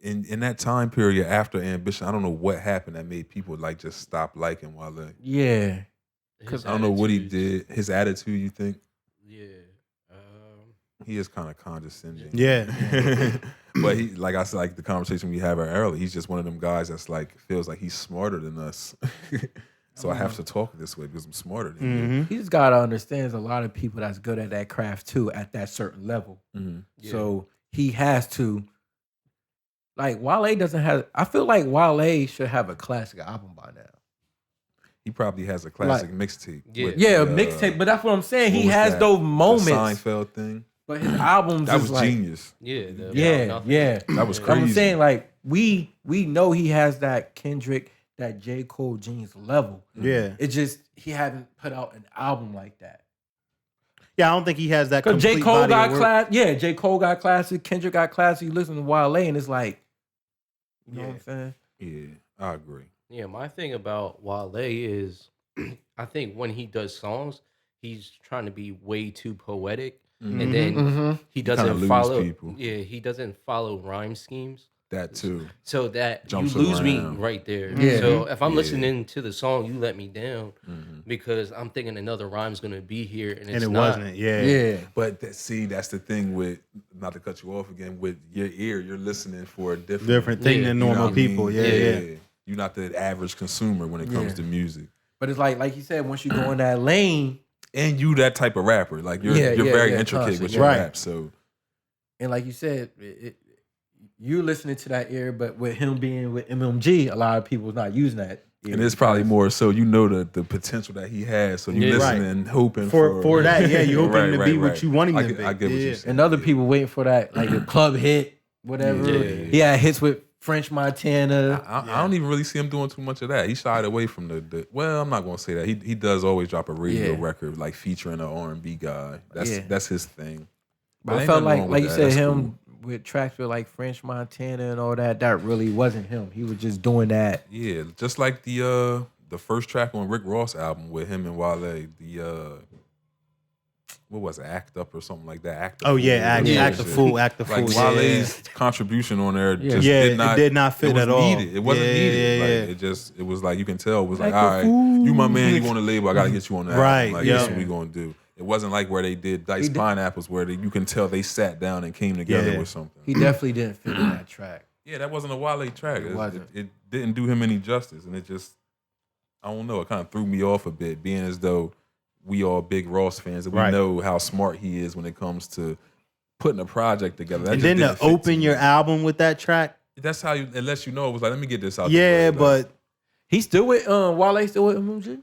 in that time period after Ambition, I don't know what happened that made people like just stop liking Wale. Yeah. His I don't know what he attitudes. did. His attitude, you think? Yeah. He is kind of condescending. Yeah. But he, like I said, like the conversation we had earlier, he's just one of them guys that's like feels like he's smarter than us. So I have to talk this way because I'm smarter than you. He just gotta understand there's a lot of people that's good at that craft too, at that certain level. So he has to. Like Wale doesn't have. I feel like Wale should have a classic album by now. He probably has a classic mixtape. Yeah. with Yeah, a the, mixtape. But that's what I'm saying. what He was has that? those The moments. Seinfeld thing. But his albums That is was like, genius. Yeah. Yeah. That was I'm crazy. saying like we know he has that Kendrick, that J. Cole Genius level. Yeah. It just he haven't put out an album like that. Yeah, I don't think he has that Because complete J. Cole body got of work. class. Yeah, J. Cole got classic. Kendrick got classic. You listen to Wale and it's like, you know what I'm saying? Yeah, I agree. Yeah, my thing about Wale is I think when he does songs, he's trying to be way too poetic. And then he kinda doesn't lose follow people. Yeah, he doesn't follow rhyme schemes. That too. So that Jumps you lose me around. right there. Yeah. So if I'm Yeah. listening to the song, you let me down because I'm thinking another rhyme's gonna be here and it's And it not. wasn't. Yeah. Yeah. But see, that's the thing with, not to cut you off again, with your ear, you're listening for a Different thing Yeah. than you know normal what I mean? people. Yeah. You're not the average consumer when it comes Yeah. to music. But it's like you said, once you go in that lane, And you that type of rapper. Like you're Yeah, very yeah, intricate conscious, with yeah. your Right. rap. So and like you said, you're listening to that ear, but with him being with MMG, a lot of people's not using that ear. and it's probably more so you know the potential that he has. So you Yeah. listening Right. and hoping For that, yeah, you hoping Right, to right, be what right. you want him I to get- be. I get what Yeah. you're saying. and other Yeah. people waiting for that, like the club hit, whatever. Yeah. He had hits with French Montana. I don't even really see him doing too much of that. He shied away from the well, I'm not gonna say that. He does always drop a radio Yeah. record, like featuring an R&B guy. That's his thing. But I ain't felt nothing wrong like with you that. said, That's him with tracks with like French Montana and all that, that really wasn't him. He was just doing that. Yeah, just like the first track on Rick Ross album with him and Wale, the what was it, Act Up or something like that. Act the Oh yeah, Fool, act, or act the some shit. fool, act the Like fool. Wale's contribution on there just Yeah, did not, it did not fit it was at all. needed. It wasn't Yeah, needed. yeah, Like it was like you can tell it was like, Like all the right, fool. you my man, you on the label, I gotta get you on the Right, album. Like yeah. that's what we gonna do. It wasn't like where they did Diced did- Pineapples where you can tell they sat down and came together Yeah. with something. He definitely didn't fit in that track. Yeah, that wasn't a Wale track. It wasn't. It didn't do him any justice, and it just, I don't know, it kind of threw me off a bit, being as though we all big Ross fans and we Right. know how smart he is when it comes to putting a project together. That And just then to didn't fit to open me. your album with that track. That's how you, it lets you know it was like, let me get this out. Yeah, the way. Like, but He's still with Wale still with MMG?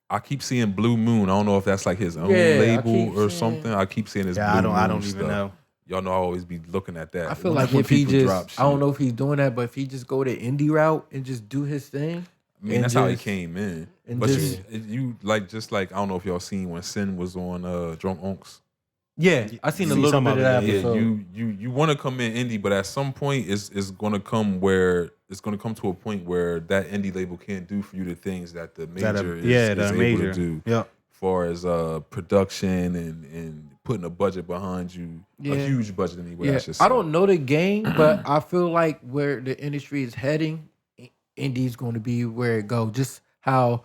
I keep seeing Blue Moon. I don't know if that's like his own Yeah, I label keep or seeing- something. I keep seeing his. yeah, Blue I Moon don't even stuff. know. Y'all know I always be looking at that. I feel When- like when if he people just, drop I don't shit. know if he's doing that, but if he just go the indie route and just do his thing. I mean, and that's how he just- came in. and But just- you like just like I don't know if y'all seen when Sin was on Drunk Unks. Yeah, I seen a See little some bit of of it, that yeah. episode. You want to come in indie, but at some point it's gonna come where it's gonna come to a point where that indie label can't do for you the things that the major is the able major. to do. Yeah. As far as production and putting a budget behind you, Yeah. a huge budget anyway. I Yeah, should say. I don't know the game, but I feel like where the industry is heading, indie's going to be where it goes. Just how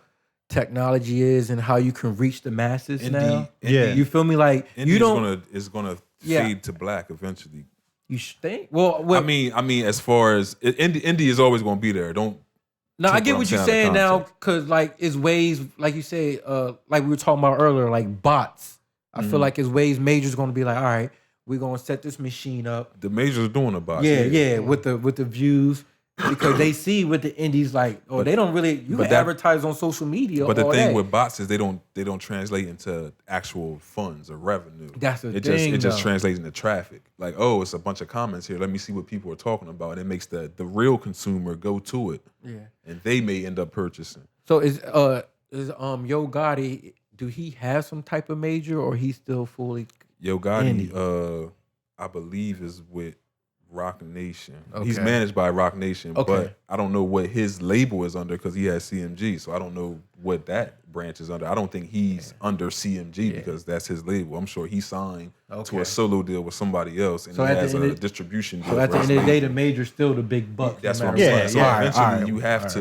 technology is and how you can reach the masses now. Yeah. You feel me? Like Indie you don't. is gonna Yeah. fade to black eventually. You think? Well, what, I mean, as far as indie is always gonna be there. Don't. no, I take get what what I'm you're saying saying out of now, context. because like it's ways, like you say, like we were talking about earlier, like bots. I Mm-hmm. feel like it's ways majors going to be like, all right, we're going to set this machine up. The majors doing about Yeah, with the views. Because they see with the indies like, oh, they don't really. You but can that- advertise on social media. But the all thing that. with bots is they don't translate into actual funds or revenue. That's the it thing, just though. translates into traffic. Like, oh, it's a bunch of comments here. Let me see what people are talking about. And it makes the real consumer go to it. Yeah. And they may end up purchasing. So is Yo Gotti? Do he have some type of major, or he's still fully? Yo Gotti, Indie. I believe is with Rock Nation. He's Okay. managed by Rock Nation, Okay. but I don't know what his label is under because he has CMG. So I don't know what that branch is under. I don't think he's under CMG because that's his label. I'm sure he signed to Okay. a solo deal with somebody else, and So he at the has end a of- distribution deal. So at the with end of the day, Rock the major's still the big buck. That's no what I'm matter saying. Yeah, So yeah. eventually,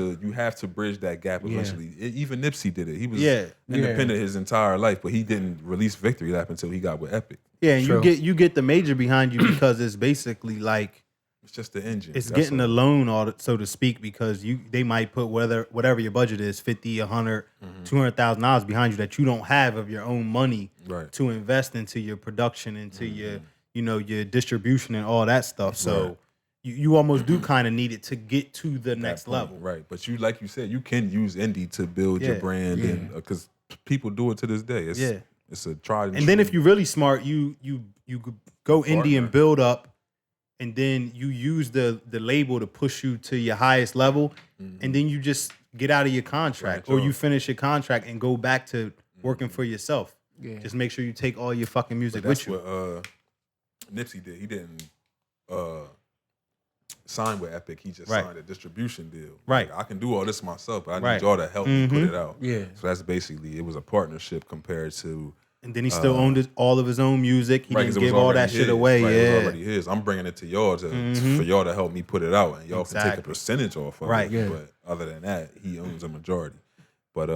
Alright, you have to bridge that gap. Yeah. Eventually, even Nipsey did it. He was Yeah. independent his entire life, but he didn't release Victory Lap until he got with Epic. Yeah, and True. you get the major behind you because it's basically like It's just the engine. it's That's getting a all. loan, so to speak, because they might put whatever your budget is, 50, 100, $200,000 behind you that you don't have of your own money Right. to invest into your production, into your your distribution and all that stuff. So Right. you almost do kind of need it to get to the next point, level. right? But you, like you said, you can use indie to build your Yeah, brand, and because people do it to this day. It's a tried And then if you're really smart, you could go indie Partner. and build up, and then you use the label to push you to your highest level, and then you just get out of your contract, Branch or you off. finish your contract and go back to working for yourself. Yeah. Just make sure you take all your fucking music But that's with you. what Nipsey did. He didn't sign with Epic. He just Right. signed a distribution deal. Right. Like, I can do all this myself, but I need Right. y'all to help me put it out. Yeah. So that's basically, it was a partnership compared to And then he still owned all of his own music. He 'cause didn't it was give all already that shit his. away. Right, Yeah. it was already his. I'm bringing it to y'all for y'all to help me put it out, and y'all can take a Exactly. percentage off of Right. it. Yeah. But other than that, he owns a majority. But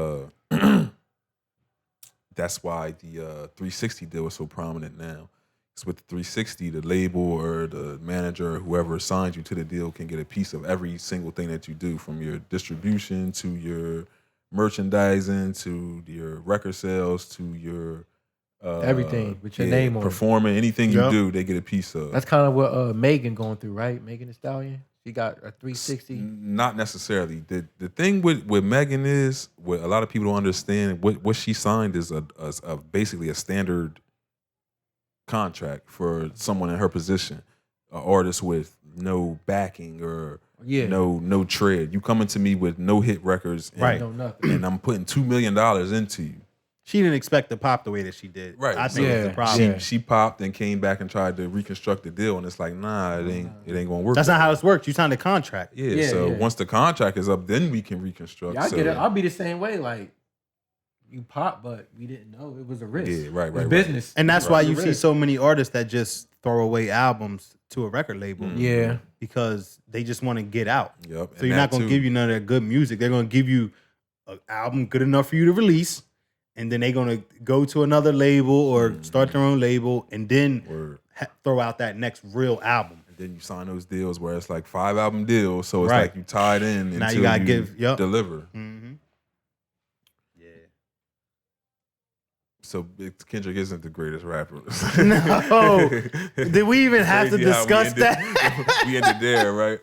that's why the 360 deal is so prominent now. It's with the 360, the label or the manager or whoever assigns you to the deal can get a piece of every single thing that you do, from your distribution to your merchandising to your record sales to your Everything with your name on it. performing, anything you Yup. do, they get a piece of. That's kind of what Megan going through, right? Megan Thee Stallion. She got a 360. Not necessarily. The thing with Megan is, what a lot of people don't understand, what she signed is a basically a standard contract for someone in her position, an artist with no backing or Yeah. no tread. You coming to me with no hit records, and, Right. No nothing. and I'm putting $2 million into you. She didn't expect to pop the way that she did. Right. I think Yeah. it's the problem. Yeah. She popped and came back and tried to reconstruct the deal, and it's like, nah, it ain't gonna work. That's that not how way. this works. You signed a contract. Yeah, Yeah, so yeah. once the contract is up, then we can reconstruct. Yeah, I so, get it. I'll be the same way. Like, you pop, but we didn't know it was a risk. Yeah, right, It was right. business. And that's why It you was a see risk. so many artists that just throw away albums to a record label Yeah. because they just want to get out. Yep. So you're not going to give you none of their good music. They're going to give you an album good enough for you to release, and then they're going to go to another label or start their own label, and then Word. throw out that next real album. And then you sign those deals where it's like 5-album deals, so it's Right. like you tied in Now you until gotta you give- yup. deliver. Mm-hmm. Yeah. So Kendrick isn't the greatest rapper. No. Did we even have to Crazy how we discuss ended- that? We ended there, right?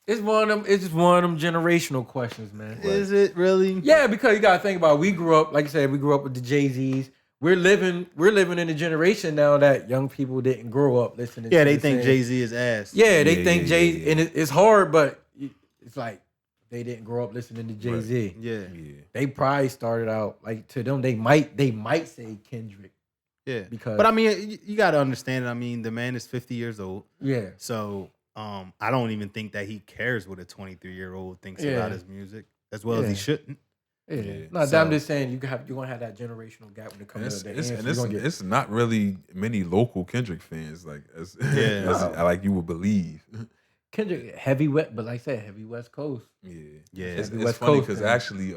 It's one of them. It's just one of them generational questions, man. Is it really? Yeah, because you gotta think about. We grew up, like I said, we grew up with the Jay-Z's. We're living in a generation now that young people didn't grow up listening. Yeah, to they the think same- Jay-Z is ass. Yeah, they Yeah, think yeah, Jay, yeah, yeah. and it's hard, but it's like they didn't grow up listening to Jay-Z. Yeah. Yeah. They probably started out like, to them. They might say Kendrick. Yeah. Because- But I mean, you got to understand it. I mean, the man is 50 years old. Yeah, So I don't even think that he cares what a 23-year-old thinks Yeah. about his music as well as Yeah. he shouldn't. yeah. Yeah. No, So- I'm just saying you're gonna have that generational gap when it And comes to the it's, end. and So it's, you're gonna get- it's not really many local Kendrick fans like as, Yeah. as like you would believe. Kendrick heavy wet, but like I said, heavy West Coast. Yeah, Yeah. It's West funny Coast because fan. actually,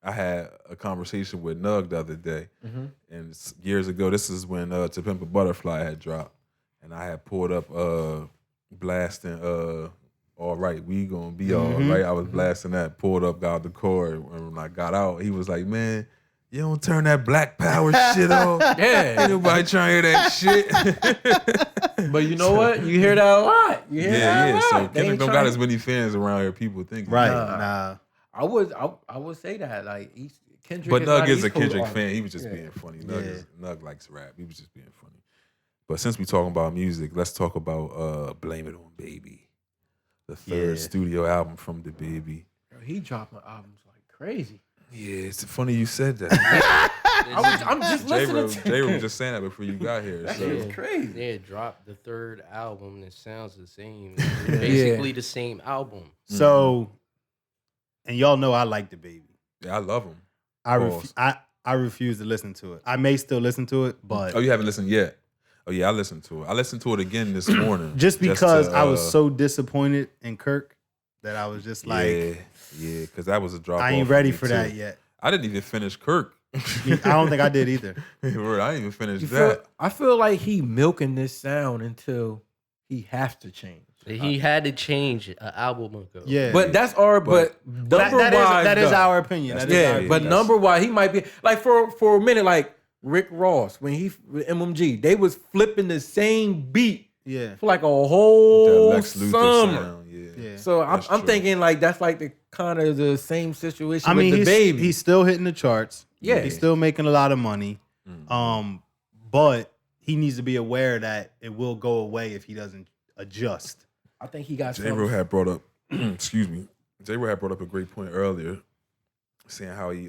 I had a conversation with Nug the other day, Mhm. and years ago. This is when To Pimp a Butterfly had dropped, and I had pulled up blasting All Right, We Gonna Be All Right. I was blasting that, pulled up, got the chord, and when I got out, he was like, "Man, you don't turn that Black Power shit off. Yeah, Ain't nobody trying to hear that shit." but you know what? You hear that a lot. You hear that a Yeah. lot. So They Kendrick ain't don't got trying- as many fans around here. People think Right. Nah. Nah. I would say that like Kendrick. But is not Nug is a East Coast Kendrick artist. fan. He was just Yeah. being funny. Yeah. Nug likes rap. He was just being funny. But since we talking about music, let's talk about Blame It On Baby, the third Yeah. studio album from the Baby. Yo, he dropping albums like crazy. Yeah, it's funny you said that. I'm just listening to J-Ro was just saying that before you got here. that So shit is crazy. Yeah, dropped the third album and it sounds the same. It's basically the same album. So, and y'all know I like the baby. yeah, I love him. I Pause. I refuse to listen to it. I may still listen to it, but Oh, you haven't listened yet? Oh yeah, I listened to it. I listened to it again this morning. just because to, I was so disappointed in Kirk that I was just like, yeah, because that was a drop. I ain't off ready me, for too. that yet. I didn't even finish Kirk. I don't think I did either. Word, I didn't even finish that. I feel like he milking this sound until he has to change. He had to change an album ago. Yeah, But that's our but number wise. that is though. our opinion. That is our Yeah, opinion. but number wise, he might be like for a minute, like Rick Ross when he with MMG, they was flipping the same beat yeah, for like a That whole Lex Luthor summer. sound, yeah. So I'm That's true. thinking like that's like the kind of the same situation I mean, with the baby. he's still hitting the charts. Yeah. he's still making a lot of money. But he needs to be aware that it will go away if he doesn't adjust. I think he got J-Ro some. had brought up, excuse me, J-Ro had brought up a great point earlier, saying how he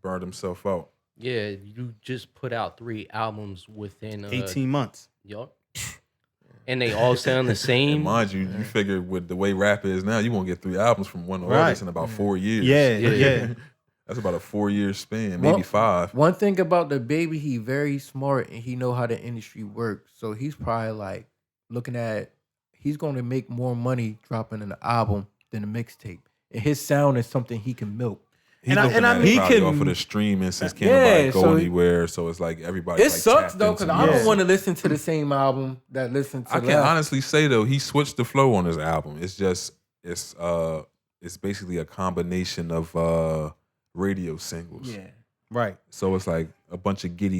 burned himself out. Yeah, you just put out 3 albums within 18 months. Yup. And they all sound the same. And mind you, you figure with the way rap is now, you won't get 3 albums from one Right. artist in about 4 years. Yeah. That's about a 4-year span, maybe 5. One thing about the baby, he very smart and he know how the industry works. So he's probably like looking at he's going to make more money dropping an album than a mixtape. And his sound is something he can milk. He's And I- looking and I at mean- it He probably can- off of the streaming since can't Yeah, nobody go so anywhere. So it's like everybody. It like sucks tapped though into because I don't music. want to listen to the same album that listen to I can last. honestly say though, he switched the flow on his album. It's just it's basically a combination of radio singles. Yeah. Right. So it's like a bunch of giddy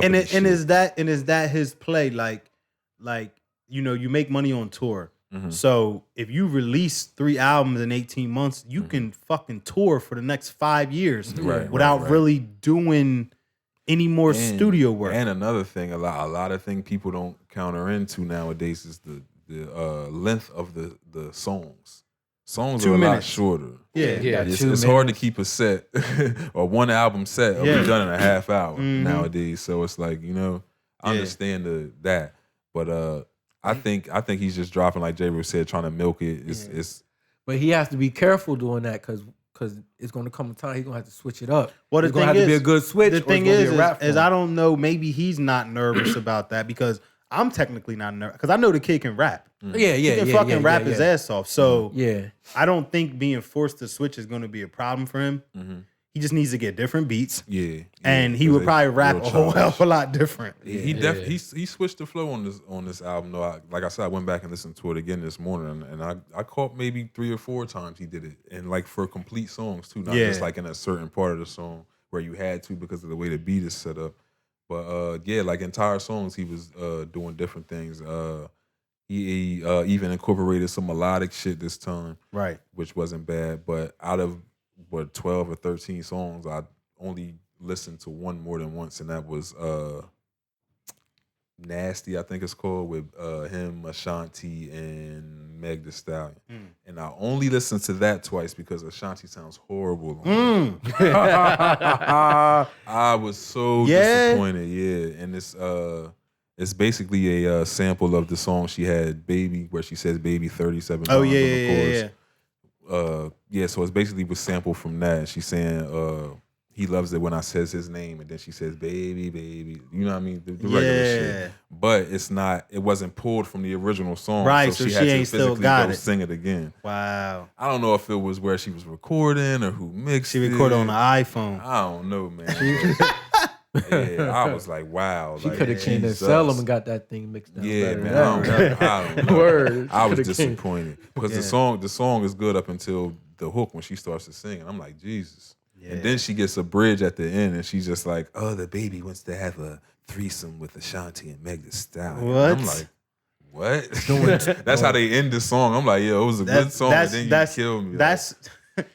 And uppity is that his play? Like you make money on tour. Mhm. So if you release 3 albums in 18 months, you can fucking tour for the next 5 years Right, without right. really doing any more studio work. And another thing, a lot of things people don't counter into nowadays is the length of the songs. Songs 2 are a lot minutes. shorter. Yeah. Yeah. It's hard to keep a set or one album set or Yeah. be done in a half hour Mhm. nowadays. So it's like, I Yeah. understand that. But I think he's just dropping, like J-Ro said, trying to milk it. It's But he has to be careful doing that because it's going to come a time he's going to have to switch it up. Well, the it's going to thing have to be is- a good switch. The or it's thing gonna be is, a rap is form. I don't know. Maybe he's not nervous about that because I'm technically not nervous because I know the kid can rap. Yeah, He can fucking rap his ass off. So Yeah. I don't think being forced to switch is going to be a problem for him. Mhm. He just needs to get different beats, yeah. and he 'cause would they probably rap real a whole hell childish. of a lot different. He switched the flow on this album though. Like I said, I went back and listened to it again this morning, and I caught maybe 3 or 4 times he did it, and like for complete songs too, not just Yeah. like in a certain part of the song where you had to because of the way the beat is set up. But yeah, like entire songs he was doing different things. He even incorporated some melodic shit this time, Right. which wasn't bad. But out of 12 or 13 songs, I only listened to one more than once, and that was Nasty, I think it's called, with him, Ashanti, and Meg Thee Stallion. And I only listened to that twice because Ashanti sounds horrible. On it. I was so Yeah? disappointed. Yeah, and it's basically a sample of the song she had, "Baby," where she says "baby" 37 Oh times yeah, on the yeah, chorus. yeah. So it's basically was sampled from that. She's saying he loves it when I says his name, and then she says baby, baby. You know what I mean? The regular Yeah. shit. But it wasn't pulled from the original song. Right, so she she had to ain't still physically got go it. sing it again. Wow. I don't know if it was where she was recording or who mixed She it. recorded on the iPhone. I don't know, man. Yeah, I was like, wow. She like, could have came to Jesus. Salem and got that thing mixed down. Yeah, better man. than that. I don't know. Word. I was Coulda came. disappointed because Yeah. the song is good up until the hook when she starts to sing. And I'm like, Jesus. Yeah. And then she gets a bridge at the end, and she's just like, "Oh, the baby wants to have a threesome with Ashanti and Meg Thee Stallion." And What? I'm like, what? That's how they end the song. I'm like, yo, it was a good song, and then you killed me.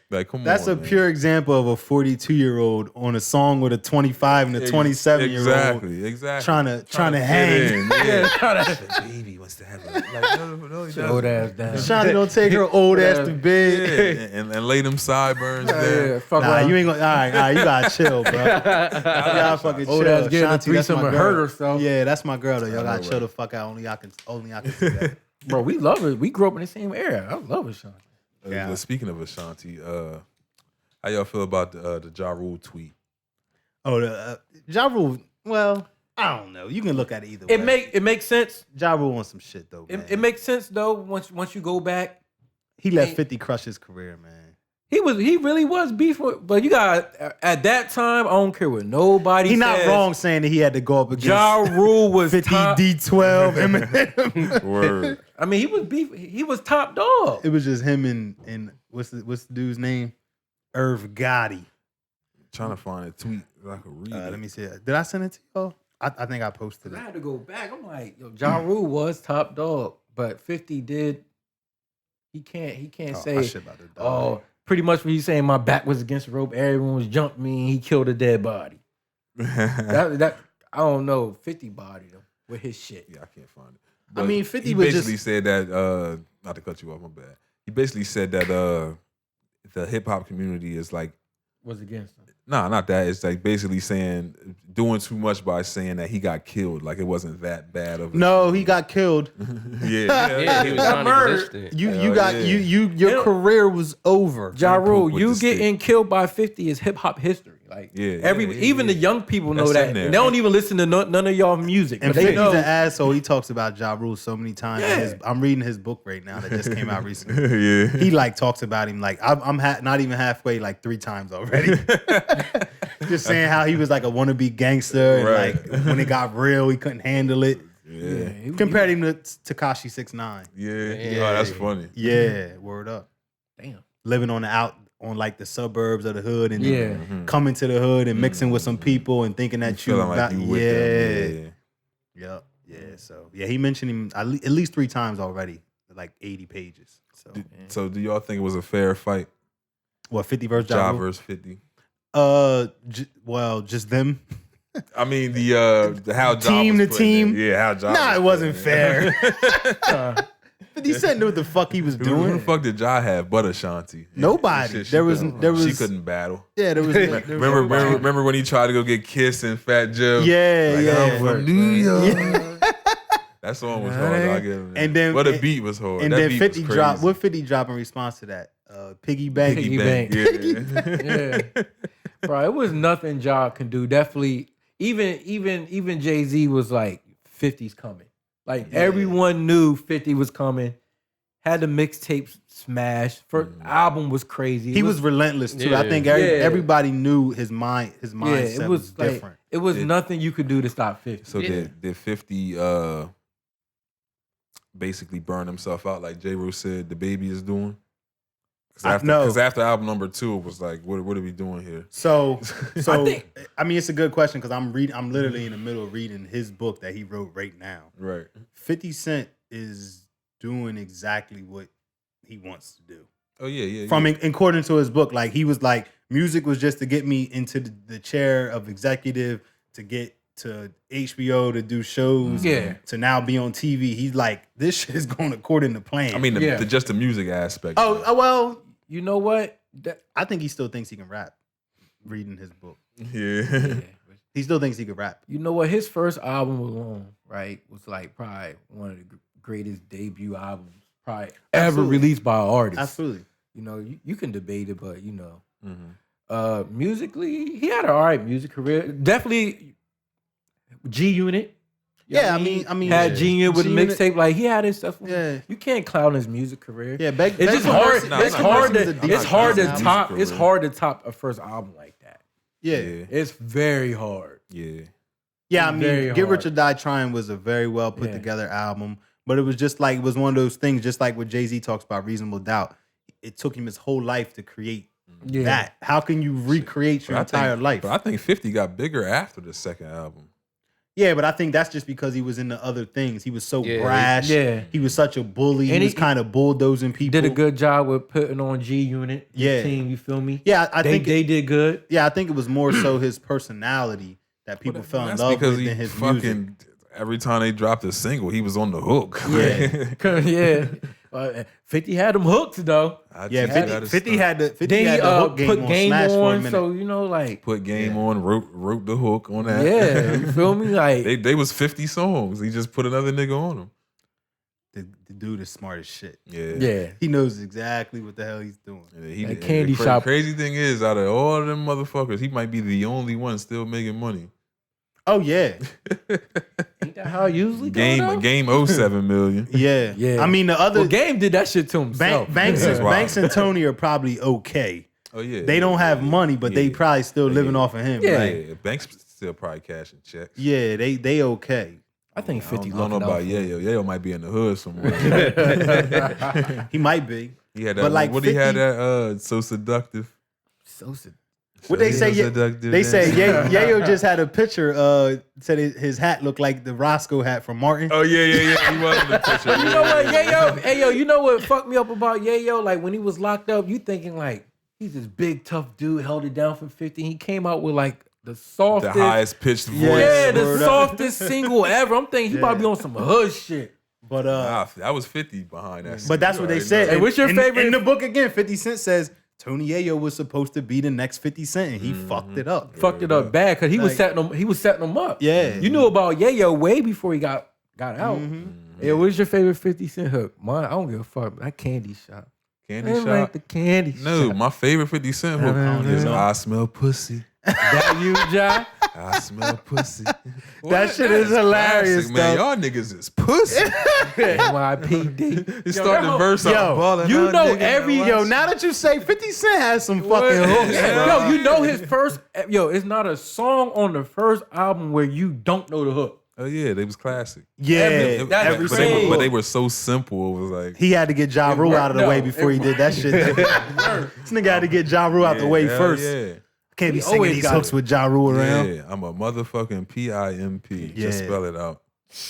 Like, come That's on, a man. pure example of a 42-year-old on a song with a 25 and a 27-year-old Exactly. trying to fit hang. in, yeah. The baby wants to have a like, no, he Old doesn't. ass down. Ashanti don't take her old ass to bed. Yeah, and lay them sideburns Yeah, there. fuck Nah, around. you ain't gonna. All right, you gotta chill, bro. You gotta fucking chill. Old ass getting a Ashanti, that's threesome my and girl. hurt herself. Yeah, that's my girl though. Y'all I gotta know, chill right? the fuck out. Only I can see that. Bro, we love it. We grew up in the same era. I love Ashanti. Yeah. Speaking of Ashanti, how y'all feel about the Ja Rule tweet? Oh, the Ja Rule. Well, I don't know. You can look at it either way. It makes sense. Ja Rule on some shit though. Man. It makes sense though once you go back. He let 50 crush his career, man. He really was beef with, but you got at that time. I don't care what nobody. He's not says. wrong saying that he had to go up against Ja Rule was 50 top. D12 Eminem. Word. I mean, he was beef. He was top dog. It was just him and what's the dude's name? Irv Gotti. Trying to find a tweet that I could read. Let me see it. Did I send it to y'all? I think I posted I it. had to go back. I'm like, yo, Ja Rule was top dog, but 50 did. He can't I say. shit about to die. Oh, pretty much when you saying my back was against the rope, everyone was jumping me, and he killed a dead body. That I don't know. 50 bodied him with his shit. Yeah, I can't find it. I But mean, 50 he was basically just said that. Not to cut you off, my bad. He basically said that the hip hop community is like, Was against him. nah, not that. It's like basically saying doing too much by saying that he got killed. Like it wasn't that bad of. no. He got killed. Yeah, he was Got non-existent. You got your career was over. Ja Rule, with you the stick. getting killed by 50 is hip hop history. Like even the young people know That's that. in there. And they don't even listen to none of y'all music. And But they 50's know. an asshole. He talks about Ja Rule so many times. Yeah. I'm reading his book right now that just came out recently. Yeah. He like talks about him like I'm not even halfway, like 3 times already. Just saying how he was like a wannabe gangster and Right. like when it got real, he couldn't handle it. Yeah. Compared him to Tekashi 6ix9ine. Yeah. Oh, that's funny. Yeah, word up. Damn. Living on like the suburbs of the hood and Yeah. then coming to the hood and mixing with some people and thinking that you Feeling like got you with them. Yep. Yeah. So yeah, he mentioned him at least 3 times already, like 80 pages. So So do y'all think it was a fair fight? what 50 versus Ja Ja Rule? versus 50. Well, just them. I mean the how Ja Team was to putting team? it. Yeah, how Ja. Nah, was it wasn't putting it. fair. 50 Cent knew what the fuck he was Who the doing. fuck did Ja have but Ashanti? Nobody. She There was- She couldn't battle. Yeah, there was. Remember when he tried to go get Kiss and Fat Joe? Yeah, Like, yeah. I'm from New York. That song was hard. I give him that. And then- but the beat was hard. And That then beat 50 was dropped. crazy. What 50 drop in response to that? Piggy Bank. Piggy Bank. Yeah. Yeah. Bro, it was nothing Ja can do. Definitely, even Jay-Z was like, 50's coming. Like everyone knew 50 was coming. Had the mixtapes smashed. First album was crazy. He was relentless too. I Yeah. think everybody knew his mindset it was like, different. It was nothing you could do to stop 50. So Yeah. did 50 basically burn himself out like J. Rule said the baby is doing? No. Because after album number 2, it was like, what are we doing here? So think- I mean, it's a good question because I'm literally in the middle of reading his book that he wrote right now. Right. 50 Cent is doing exactly what he wants to do. Oh yeah. From according to his book, like he was like, music was just to get me into the chair of executive, to get to HBO to do shows, Yeah. to now be on TV. He's like, this shit is going according to plan. I mean, Yeah. just the music aspect. well, You know what? I think he still thinks he can rap. Reading his book, Yeah. he still thinks he can rap. You know what? His first album alone, right, was like probably one of the greatest debut albums probably ever Absolutely. released by an artist. Absolutely. You know, you can debate it, but you know, Mm-hmm. musically, he had an all right music career. Definitely G Unit. Yeah, I mean, had G Unit with a G-Unit- mixtape. Like he had his stuff. Yeah. You can't clown his music career. Yeah, Beg It's just for hard. Mercy- Nah, It's nah, hard Mercy was a to. deep It's hard to album. top. Music It's career. hard to top a first album like that. Yeah. It's very hard. Yeah. Yeah, I It's mean, very Get hard. Rich or Die Trying was a very well put Yeah. together album, but it was just like, it was one of those things, just like what Jay-Z talks about, Reasonable Doubt. It took him his whole life to create Yeah. that. How can you recreate your entire life? But I think 50 got bigger after the second album. Yeah, but I think that's just because he was into other things. He was so Yeah. brash. Yeah. He was such a bully. And he was he- kind of bulldozing people. Did a good job with putting on G Unit. Yeah. Team. You feel me? Yeah, I They think they did good. yeah, I think it was more so his personality that people fell in That's love because with he than his fucking music. every time they dropped a single, he was on the hook. Yeah. Yeah. 50 had them hooked though. I Yeah, just 50, gotta 50 stop. had the 50 Then he had the hook game put on game Smash for a on, minute. so you know, like, put game on, wrote the hook on that. yeah, you feel me? Like, they was 50 songs. He just put another nigga on them. The dude is smart as shit. Yeah. yeah. He knows exactly what the hell he's doing. Yeah, That candy the shop- Crazy thing is, out of all them motherfuckers, he might be the only one still making money. Oh yeah, Ain't that how it usually go, Game 07 million. yeah, Yeah. I mean the other Well, Game did that shit to himself. Banks, That's wild. Banks and Tony are probably okay. Oh yeah. They don't have money, but they probably still living off of him. Yeah. Like, Yeah, Banks still probably cashing checks. yeah, they okay. I think 50 I don't know looking about out. Yayo. Yayo might be in the hood somewhere. He might be. He had that. But like what he had 50 that so seductive. So sad. What they say? So seductive, They say man. Yayo just had a picture. Said his hat looked like the Roscoe hat from Martin. Oh yeah. He was in the picture. You know what, Yayo? Hey, yo, you know what fucked me up about Yayo? Like, when he was locked up, you thinking, like, he's this big, tough dude, held it down for 50. He came out with, like, the softest. The highest pitched voice. Yeah, the Word up. softest single ever. I'm thinking he might be on some hood shit. But That was 50 behind that. but that's what they said. Hey, what's your favorite- In the book again, 50 Cent says Tony Yayo was supposed to be the next 50 Cent, and he fucked it up. Fucked it up bad because he was Like- setting them up. Yeah. You knew about Yayo way before he got out. Hey, what's your favorite 50 Cent hook? Mine, I don't give a fuck. That Candy Shop. Candy I shop. like the Candy No, Shop. my favorite 50 Cent hook is I smell pussy. That you, Ja? I smell pussy. That shit is hilarious, classic, man. though. Y'all niggas is pussy. NYPD. He started the verse yo, out balling you out, know nigga. every- Yo, now that you say 50 Cent has some fucking hooks, Yeah. bro. Yo, you know his first. Yo, it's not a song on the first album where you don't know the hook. Oh yeah, they was classic. Yeah, It- That's every but, they single were, but hook. they were so simple. It was like He had to get Ja Rule out of the way No, before he did that shit. This nigga had to get Ja Rule out the way hell first. Yeah. Can't be He singing always these got hooks it. with Ja Rule around. Yeah, I'm a motherfucking PIMP. Just Yeah. spell it out.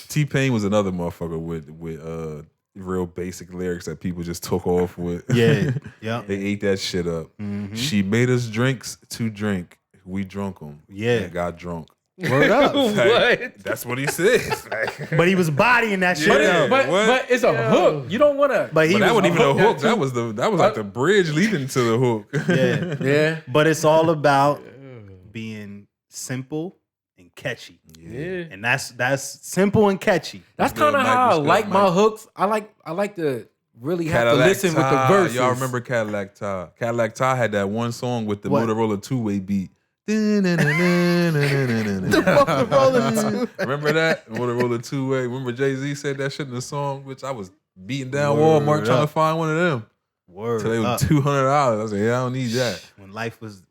T-Pain was another motherfucker with real basic lyrics that people just took off with. Yeah, yeah. They ate that shit up. She made us drinks to drink. We drunk them. Yeah. And got drunk. Word up. Like, that's what he says. Like, But he was bodying that shit Yeah. up. But it's a hook. You don't want to. But he but that was wasn't even a hook. that That was like the bridge leading to the hook. yeah. Yeah. But it's all about being simple and catchy. Yeah. And that's simple and catchy. That's Good kind of Mike, how I what's good, like my Mike? hooks. I like to really have to Cadillac listen with the Ty. verses. Y'all remember Cadillac Ty? Cadillac Ty had that one song with the What? Motorola two-way beat. Remember that? Motorola two-way. Remember Jay-Z said that shit in the song, which I was beating down Word Walmart trying to up. find one of them. Word So they up. was $200. I said, yeah, I don't need that. When life was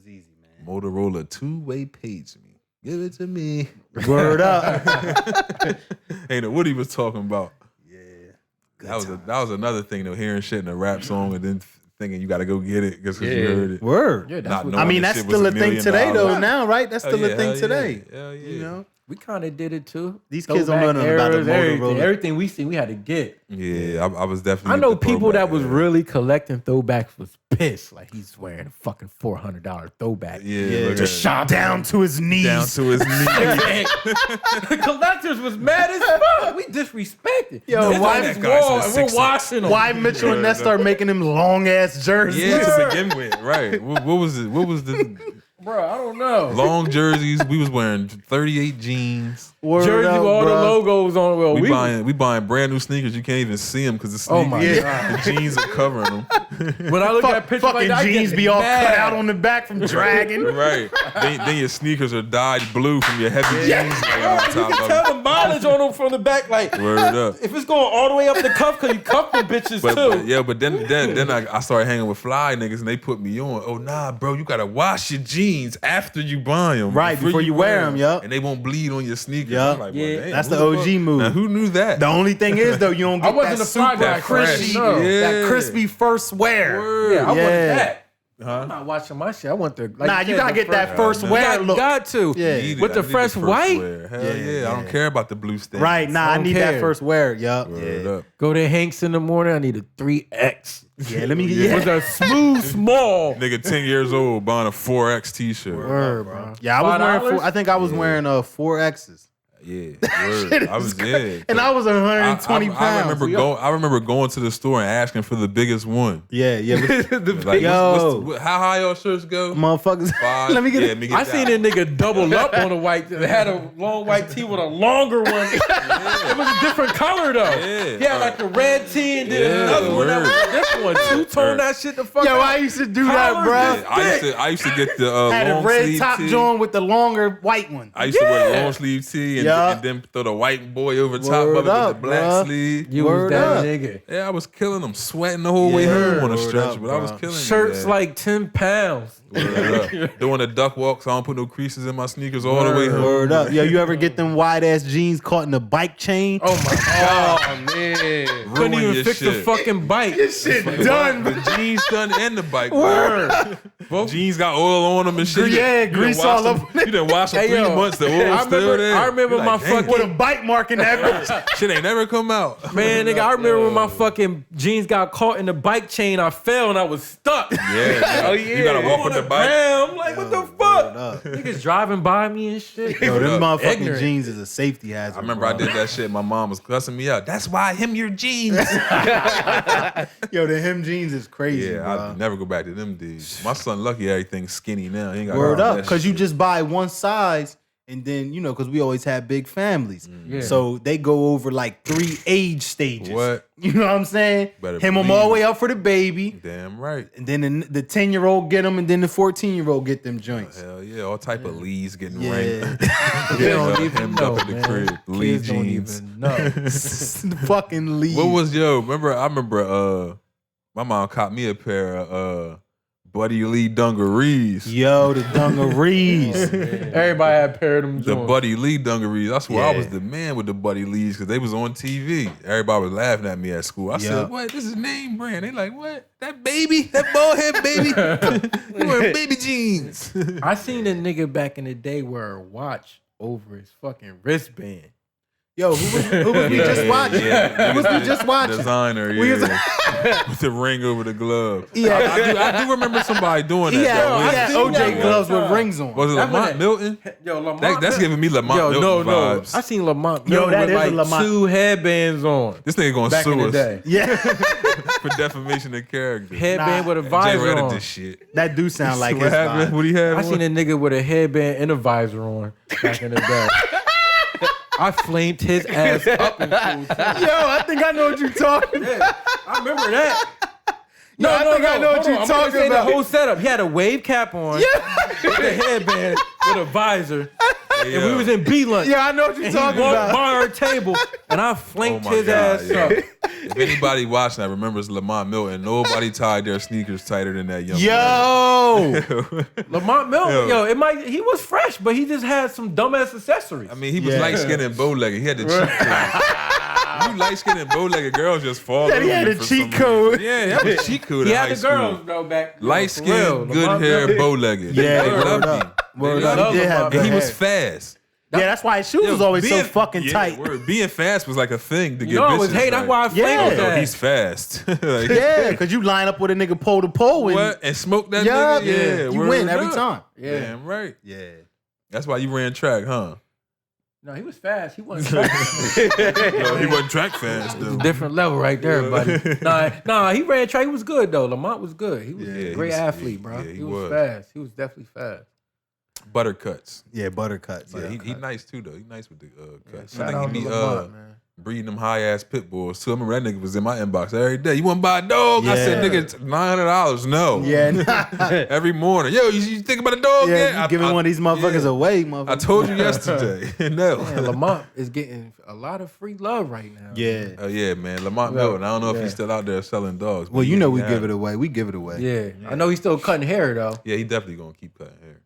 easy, man. Motorola two-way page me. Give it to me. Word up. Ain't know what he was talking about. Yeah. That was another thing though, hearing shit in a rap song and then thinking you got to go get it because you Yeah. heard it. Word. Yeah, that's Not what knowing I mean, the that's shit was still a $1 thing million. today, though. Now, right? That's still a thing hell today. Yeah. Hell yeah. You know, we kind of did it too. These kids don't know nothing about the Motorola. Everything we seen, we had to get. Yeah, I was definitely. I know the people that throwback was era. really collecting throwbacks was pissed. Like he's wearing a fucking $400 throwback. Yeah, look just at it. shot down to his knees. down to his knees. The collectors was mad as fuck. We disrespected. Yo, It's why on that this guy wall said and we're 6'6". washing them. Why Mitchell and Ness start making them long ass jerseys? Yeah, to begin with, right? What was it? What was the Bro, I don't know. long jerseys? We was wearing 38 jeans. Word Jersey up, with all the bruh. logos on. Well, We buying brand new sneakers. You can't even see them because the Oh sneakers, my the jeans are covering them. when I look at pictures Fucking like that, I jeans get be all mad. cut out on the back from dragging. Right. Then your sneakers are dyed blue from your heavy jeans laying on You top can of tell them. the mileage on them from the back. Like, Word up. if it's going all the way up the cuff, because you cuff them bitches too. But then I started hanging with fly niggas and they put me on. Oh nah, bro, you gotta wash your jeans after you buy them. Right, before you wear 'em, yup. And they won't bleed on your sneakers. Yup. I'm like, Yeah. well, damn, That's who the fuck- OG move. Now who knew that? The only thing is though, you don't I get wasn't that a fly super guy, crispy, no. that crispy first wear. Word. Yeah, I wanted Yeah. that. Huh? I'm not watching my shit. I want the. Like Nah, you gotta get that first no. wear Got, look. got to. Yeah. Need it. With I the need fresh white? wear. Hell Yeah, yeah, I yeah. don't care about the blue stain. Right, nah, I Don't need care. that first wear. Yup. Word Yeah. up. Go to Hanks in the morning. I need a 3X. Yeah, let me Yeah. get With a smooth small. Nigga 10 years old buying a 4X t-shirt. Word, bro. Yeah, I was wearing $5? I think I was wearing 4X's. Yeah, word. I was there. And I was 120 pounds. I remember going to the store and asking for the biggest one. Yeah. Like, how high your shirts go? Motherfuckers. 5. Let me get it. I seen a nigga double up on a white. They had a long white tee with a longer one. It was a different color though. Yeah. He had like the red tee and then another one that was a different one. Two-tone that shit the fuck. Yo, I used to do that, bro. I used to get the Had long a red sleeve top tee. joint with the longer white one. I used to wear the long sleeve tee and then throw the white boy over top of it with the black sleeve. You was that nigga. Yeah, I was killing them, sweating the whole way home on the stretch, but I was killing Shirts like 10 pounds. Doing the duck walk, so I don't put no creases in my sneakers all the way home. Word up. Yo, you ever get them wide ass jeans caught in the bike chain? Oh my god. Oh man. Couldn't even fix the fucking bike. This shit done. The jeans done and the bike. Word. Both jeans got oil on them and shit. Yeah, grease all over. You done wash them 3 months, the oil's still there. I remember my fucking With a bite mark in that bitch. shit ain't never come out. Man, nigga, I remember when my fucking jeans got caught in the bike chain. I fell and I was stuck. Yeah. Oh yeah. You gotta walk with the bike. I'm like, what the fuck? Niggas driving by me and shit. Yo, them motherfucking Ignorant. jeans is a safety hazard. I remember I did that shit. My mom was cussing me out. That's why I hem your jeans. Yo, the hem jeans is crazy, Yeah, bro. I'd never go back to them days. My son lucky everything's skinny now. He ain't got Word all up, that because you shit. just buy one size, and then because we always had big families, Yeah. so they go over like 3 age stages. What? You know what I'm saying? Better Hem them believe all the it. way up for the baby, Damn right. and then the 10-year-old get them, and then the 14-year-old get them joints. Hell yeah, all type of Lees getting Yeah. ranked. They don't even Hemmed know, up at the man. crib. Lee Kids don't jeans. even know. Fucking leave. What was I remember my mom caught me a pair of Buddy Lee dungarees. Yo, the dungarees. Everybody had a pair of them The joints. Buddy Lee dungarees. I swear I Yeah. was the man with the Buddy Lees because they was on TV. Everybody was laughing at me at school. I said, "What? This is name brand." They like, "What? That baby? That bald head baby? You wearing baby jeans?" I seen a nigga back in the day wear a watch over his fucking wristband. Yo, who was we just watching? Who was we just watching? Designer, We was- with the ring over the glove. Yeah. I do remember somebody doing He that. had, though. he had seen OJ that one gloves with time. rings on. Was it That Lamont one- Milton? Yo, Lamont. That's giving me Lamont Yo, Milton no. vibes. I seen Lamont Yo, Milton that with is a like Lamont. 2 headbands on This nigga gonna back sue in the us day. Yeah, for defamation of character. Headband with a Jay visor read on. this shit. that do sound like what his happened? vibe. What he had? I seen a nigga with a headband and a visor on back in the day. I flamed his ass up in school too. Yo, I think I know what you're talking about. I remember that. I think I know what you're talking about. The whole setup. He had a wave cap on, with a headband, with a visor, and we was in B lunch. Yeah, I know what you're And he talking walked about. by our table, and I Oh flanked my his God, ass yeah. up. If anybody watching that remembers Lamont Milton, nobody tied their sneakers tighter than that young Yo, Lamont Milton, Yo. he was fresh, but he just had some dumbass accessories. I mean, he was Yeah. light skinned and bow legged. He had the cheat code. You light skinned and bow legged girls just fall That over he had you a for cheat some code. reason. Yeah, that was cheat code he in had high the school. girls though back. Light for real. skin, good Lamont hair, Milton- bow legged. Yeah, they word loved up. him. Word They up. loved He did him. have And good he was hair. fast. Yeah, that's why his shoes was always so fucking tight. Word. Being fast was like a thing to get No, it bitches. was hey, that's like, why I flanked Yeah. his oh, ass. he's fast. Like, Yeah, because you line up with a nigga pole to pole and what? And smoke that Yeah, nigga? yeah. Yeah, You word win every up. time. Yeah. Damn right. yeah. That's why you ran track, huh? No, he was fast. He wasn't fast. No, he wasn't track fast though. Different level right there, buddy. Nah, he ran track. He was good though. Lamont was good. He was Yeah, a he great was- athlete, bro. yeah, he he was was. fast. He was definitely fast. Buttercuts. Yeah, buttercuts. Yeah, Yeah, he nice too though. He nice with the cuts. Shout I out think he to be Lamont, man. breeding them high ass pit bulls too. I remember that nigga was in my inbox every day. You want to buy a dog? I said, Yeah. nigga, it's $900. No. Yeah, nah. Every morning. Yo, you think about a dog yet? Yeah, you giving one of these motherfuckers yeah. away, I motherfucker. told you yesterday. No. Man, Lamont is getting a lot of free love right now. Yeah. Oh yeah, man. Lamont Yeah. Milton. I don't know if Yeah. he's still out there selling dogs. but Well, you yeah, know he we had give it away. We give it away. Yeah. I know he's still cutting hair though. Yeah, he definitely gonna keep cutting hair.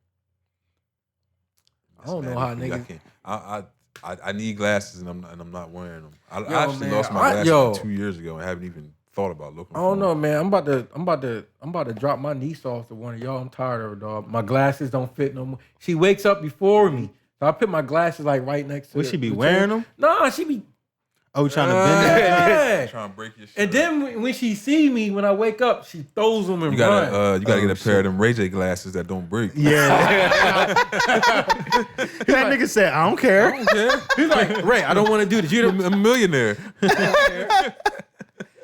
I don't know Man, how I niggas. can't. I need glasses and I'm not wearing them. I Yo, actually man, lost my I- glasses yo. like 2 years ago and haven't even thought about looking. I don't for know, them. man. I'm about to drop my niece off to one of y'all. I'm tired of her, dog. My glasses don't fit no more. She wakes up before me, so I put my glasses like right next to. Would the- she be the wearing chair. them? Nah, she be. Oh, trying to bend it. Yeah. Trying to break your shit. And then when she see me, when I wake up, she throws them and you gotta run. get a pair of them Ray J glasses that don't break. Yeah. That nigga said, I don't care. I don't care. He's like, Ray, I don't want to do this. You're I'm a millionaire.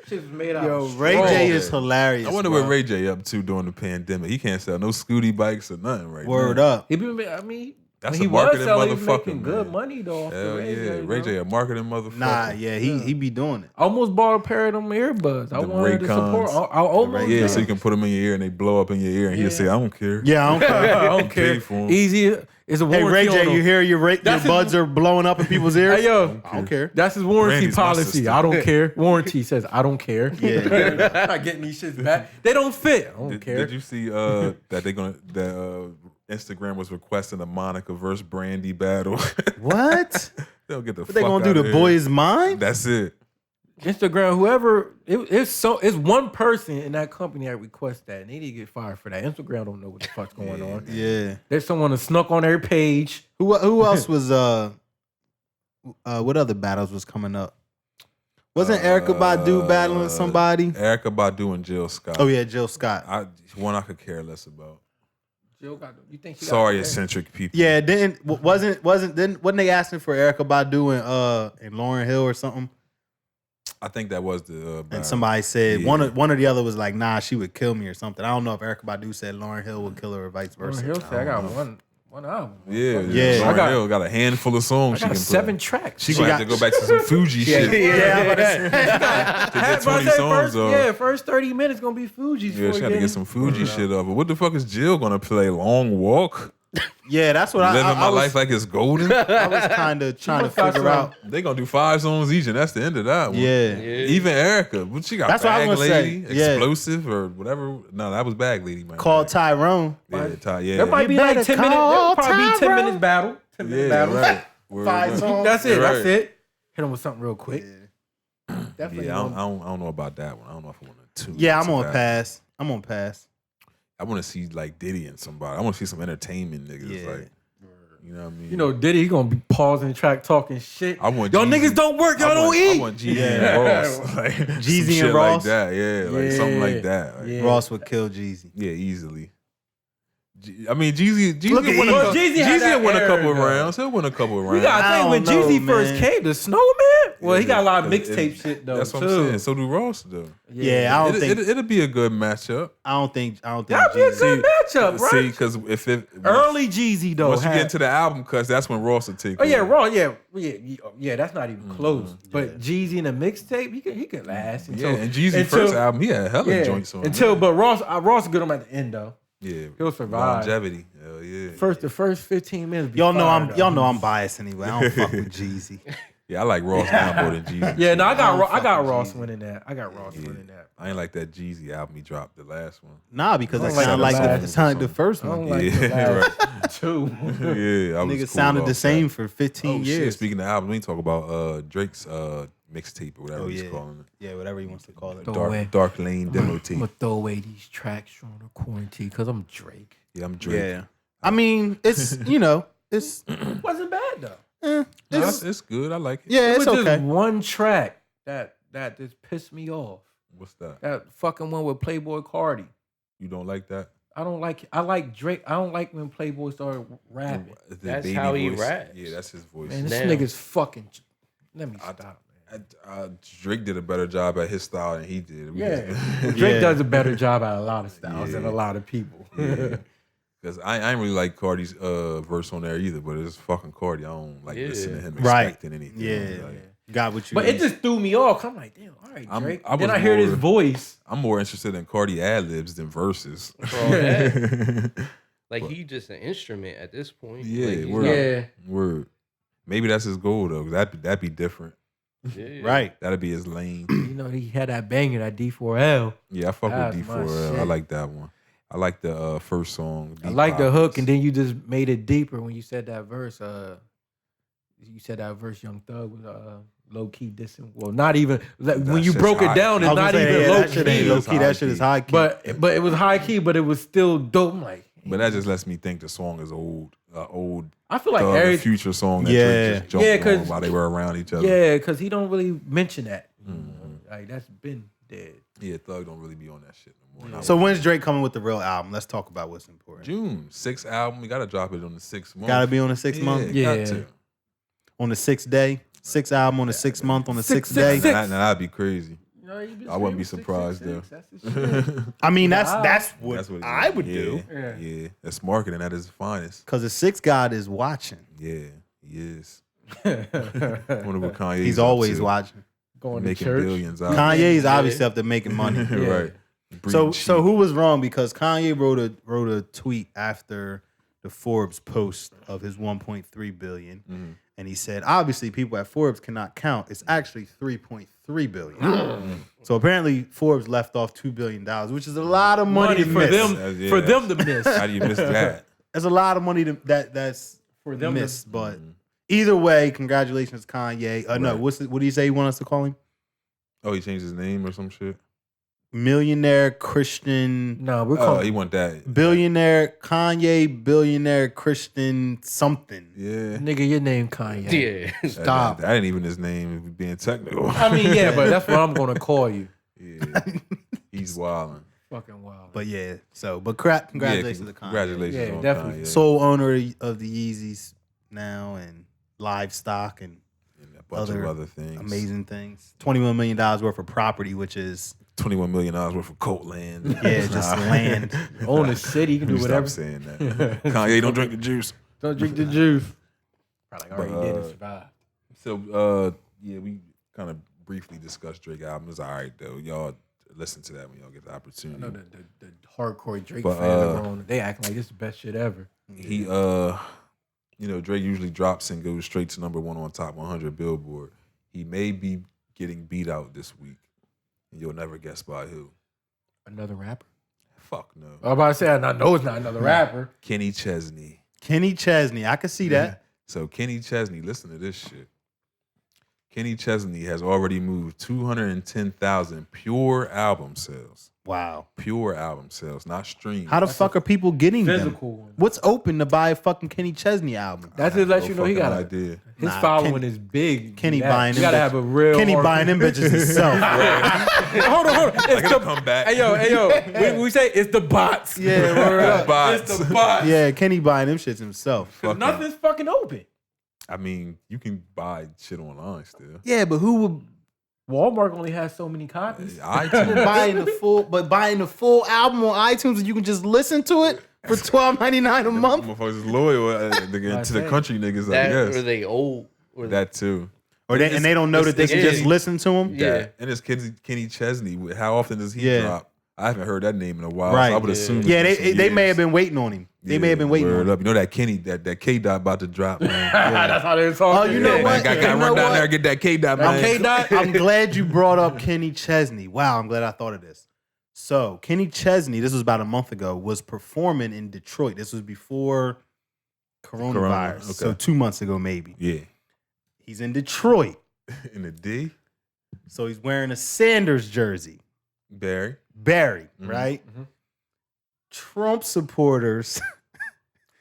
shit was made out. Yo, of Ray straw. J is hilarious. I wonder bro. what Ray J up to during the pandemic. He can't sell no scooty bikes or nothing right Word now. up. He been, I mean, That's when a he was marketing selling, he was motherfucker, making good man. money though. Off Hell the yeah, radio, Ray J a marketing motherfucker. Nah, yeah, he be doing it. I almost bought a pair of them earbuds. I The wanted to support. Raycons. I almost. Yeah, did. so you can put them in your ear and they blow up in your ear, and he'll say, "I don't care." Yeah, I don't care. I don't Pay care. for 'em. Easy. It's a Hey, warranty Ray on J, them. you hear your That's buds are blowing up in people's ears? Hey, yo. I don't care. That's his warranty Brandy's my policy. sister. I don't care. Warranty says I don't care. Yeah. I'm not getting these shits back. They don't fit. I don't care. Did you see that Instagram was requesting a Monica versus Brandy battle? What? They'll get the What fuck they gonna do? outta The here. boy's mind? That's it. Instagram, whoever it's one person in that company that requests that, and they need to get fired for that. Instagram don't know what the fuck's going on. Yeah. There's someone that snuck on their page. Who else was what other battles was coming up? Wasn't Erykah Badu battling somebody? Erykah Badu and Jill Scott. Oh yeah, Jill Scott. I could care less about. Jill got. You think she Sorry, got eccentric people. Yeah, wasn't they asking for Erykah Badu and Lauryn Hill or something? I think that was the battle. And somebody said Yeah. one or the other was like, nah, she would kill me or something. I don't know if Erykah Badu said Lauryn Hill would kill her or vice versa. Hill said I got one album. Yeah, Yeah. Lauryn Hill got a handful of songs I she got can 7 play. tracks. She gonna have to go back to some Fuji shit. To get 20 songs off. First 30 minutes gonna be Fuji's. Yeah, she had to get some Fuji shit off. But what the fuck is Jill gonna play? Long Walk? Yeah, that's what Living I my was, life like it's golden? I was kind of trying to must got figure out. They gonna do 5 songs each, and that's the end of that one. Yeah. Even Erykah, what she got? That's what I Bag was gonna Lady, say. Yeah. Explosive, or whatever. No, that was Bag Lady, man. Called Tyrone. Yeah, yeah. There might be You like better 10 minutes. There'll call probably be 10 Tyrone. minutes battle. 10 minute Yeah, battle. right. Word, 5 right. songs. That's it. You're That's right. it. Hit him with something real quick. Definitely. Yeah, I don't know about that one. I don't know if I want to. Yeah, I'm on pass. I'm on pass. I want to see like Diddy and somebody. I want to see some entertainment niggas. Yeah. Like, you know what I mean? You know, Diddy, he gonna be pausing the track talking shit. I want Y'all Jeezy. niggas don't work, y'all don't I eat. want Jeezy Yeah. and Ross. Like, Jeezy some and shit Ross? like that. Yeah, like something like that. Like, Yeah. Ross would kill Jeezy. yeah, easily. I mean, Jeezy Look at win a him. couple. Jeezy had that Jeezy win a era, couple of though. rounds. He'll win a couple of rounds. We gotta I think when don't know, Jeezy first man. came, the Snowman. Well, he got a lot of It- mixtape shit though. That's what too. I'm saying. So do Ross though. Yeah, I don't think It'll be a good matchup. I don't think That'd be a Jeezy. good matchup, right? See, because if it Early Jeezy though. once you had- get into the album cuts, that's when Ross will take. Oh yeah, over. Raw, yeah, that's not even close. But Jeezy in a mixtape, he could last. Yeah, Until, and Jeezy's until- first album, he had hella yeah, joints on. until, it. but Ross good him at the end though. Yeah, he'll survive. longevity. Hell yeah. The first 15 minutes. Be Y'all know fire, though. I'm biased anyway. I don't fuck with Jeezy. Yeah, I like Ross now more than Jeezy. Yeah, no, I got fuck with Ross Jeezy. winning that. I got Ross winning that. I ain't like that Jeezy album he dropped, the last one. Nah, because I it don't like sounded like the last it sounded the first I don't one. like Yeah, the last two. Yeah, I was Niggas cool sounded off the same that. for 15 Oh shit! years. Speaking of albums, we can talk about Drake's mixtape or whatever Oh, he's yeah. calling it. Yeah, whatever he wants to call it. Throw away. Dark Lane demo I'm tape. gonna throw away these tracks during the quarantine because I'm Drake. Yeah, I'm Drake. Yeah. I mean, it's it's Wasn't bad though. No, it's good. I like it. yeah, It it's was okay. just one track that just pissed me off. What's that? That fucking one with Playboy Cardi. You don't like that? I don't like. I like Drake. I don't like when Playboy started rapping. The That's baby how he voice. raps. Yeah, that's his voice. Man, this Damn. nigga's fucking. Let me stop, man. Drake did a better job at his style than he did. Yeah, Drake Yeah. does a better job at a lot of styles than Yeah. a lot of people. Because I ain't really like Cardi's verse on there either, but it's fucking Cardi. I don't like Yeah. listening to him Right. expecting anything. Yeah. Like, Got what you But it just threw me off. I'm like, damn, all right, I'm- Drake. I Then was I hear this more- voice. I'm more interested in Cardi ad-libs than verses. For all that. Like he just an instrument at this point. Yeah, Like, he's word. not- Yeah, Word. Maybe that's his goal though. 'Cause that'd be different. yeah. right. That'd be his lane. you know he had that banger, that D4L. Yeah, I fuck That's with my D4L. I shit. like that one. I like the first song. I Deep like the hook, Pockets. and then you just made it deeper when you said that verse. You said that verse, Young Thug was low key dissing. Well, not even like, when you shit's broke it high. down. I It's was not gonna say, even yeah, low that shit ain't key. low It's key. That high shit is key. high key. But it was high key, but it was still dope. I'm like, But that just lets me think the song is old. old I feel like Thug and every Future song that Yeah. Drake just jumped Yeah, 'cause- on while they were around each other. yeah, because he don't really mention that. Like that's been dead. Yeah, Thug don't really be on that shit no more. Not So with- when's Drake coming with the real album? Let's talk about what's important. June 6th album. We gotta drop it on the 6th month. Gotta be on the 6th month? Yeah. got to. On the 6th day? 6th album on the 6th month on the Six, 6th six, day? Now that'd be crazy. I wouldn't be surprised though. I mean, that's That's what what it I is. would Yeah, do. Yeah, that's marketing at its finest. Because the 6th God is watching. Yeah, he is. Wonder what Kanye's He's up always to. watching. Going to Making church. billions out. Kanye's obviously up there making money. Right. So Breeding so sheep. who was wrong? Because Kanye wrote a tweet after the Forbes post of his 1.3 billion, and he said, obviously people at Forbes cannot count. It's actually 3.3 billion. So apparently Forbes left off $2 billion, which is a lot of money to for miss. them Yeah. for them to miss. How do you miss that? That's a lot of money that's For them to- missed. But either way, congratulations, Kanye. No, Right. what do you say you want us to call him? Oh, he changed his name or some shit? Millionaire Christian. No, we're Oh, calling. he want that. Billionaire Kanye, billionaire Christian something. Yeah. Nigga, your name Kanye. Yeah. Stop. That ain't even his name, if we're being technical. I mean, yeah, but that's what I'm gonna call you. Yeah. He's wilding. Fucking wild. But yeah, but congratulations to Kanye. Congratulations Yeah, on definitely. Kanye. Sole owner of the Yeezys now and livestock and And a bunch of other things. amazing things. $21 million worth of property, which is $21 million worth of coat land. yeah, just land. Own the city, you can do Stop whatever. saying that. Kanye, don't drink the juice. Don't drink the juice. Probably already But, did and survived. So, yeah, we kind of briefly discussed Drake album. It's all right, though. Y'all listen to that when y'all get the opportunity. I know the hardcore Drake But, fans are on. They acting like this is the best shit ever. He, Drake usually drops and goes straight to number one on top 100 Billboard. He may be getting beat out this week, and you'll never guess by who. Another rapper? Fuck no. I was about to say, I know it's not another rapper. Kenny Chesney. Kenny Chesney, I could see that. So Kenny Chesney, listen to this shit. Kenny Chesney has already moved 210,000 pure album sales. Wow. Pure album sales, not streams. How the fuck are people getting Physical them? one. What's open to buy a fucking Kenny Chesney album? That just lets No you know he fucking got idea. his Nah, following Kenny- is big. Kenny You buying You them gotta bitches. have a real. Kenny hard- buying them bitches himself. Hold on. It's It'll the come back. Hey yo. We say it's the bots. Yeah, word up. Bots. It's the bots. Yeah, Kenny buying them shits himself. Fucking- Nothing's fucking open. I mean, you can buy shit online still. Yeah, but who would Walmart only has so many copies. iTunes. buying the full album on iTunes and you can just listen to it for $12.99 a month? Motherfuckers is loyal to the say. country niggas, I That or guess. they old. Or That too. Or they, and they don't know that they can it's- just listen to him? Yeah. That. And it's Kenny Chesney. How often does he Yeah. drop? I haven't heard that name in a while. Right. So I would Yeah. assume. it's Yeah, been some they may years. have been waiting on him. They may have been waiting Word on him. up. You know that Kenny, that K Dot about to drop, man. That's how they're talking. Oh, you know Man, what? got You run know down what? there and get that K Dot, man. K-Dot, I'm glad you brought up Kenny Chesney. Wow, I'm glad I thought of this. So, Kenny Chesney, this was about a month ago, was performing in Detroit. This was before coronavirus. Corona, okay. So, 2 months ago, maybe. Yeah. He's in Detroit. In the D, So, he's wearing a Sanders jersey. Barry. Barry, Mhm. right? Trump supporters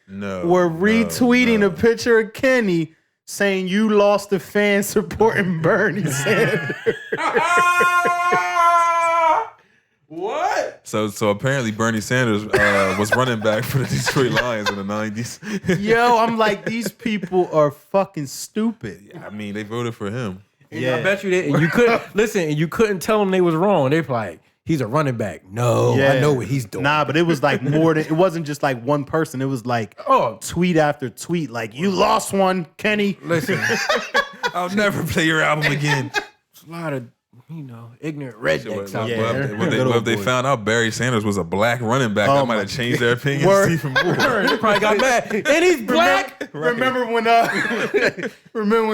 No. were retweeting no. a picture of Kenny saying, "You lost a fan supporting Bernie Sanders." What? So apparently Bernie Sanders was running back for the Detroit Lions in the 90s. Yo, I'm like, these people are fucking stupid. I mean, they voted for him. Yeah. I bet you did. And you couldn't listen. And you couldn't tell them they was wrong. They like, he's a running back. No, Yeah. I know what he's doing. Nah, but it was like more than, it wasn't just like one person. It was like Oh, tweet after tweet, like, "You lost one, Kenny." listen, I'll never play your album again. there's a lot of ignorant rednecks out Yeah. there. What Good old if they boy. found out Barry Sanders was a black running back, Oh that my might have changed their opinions Word. even more. They probably got mad. And he's black. Remember when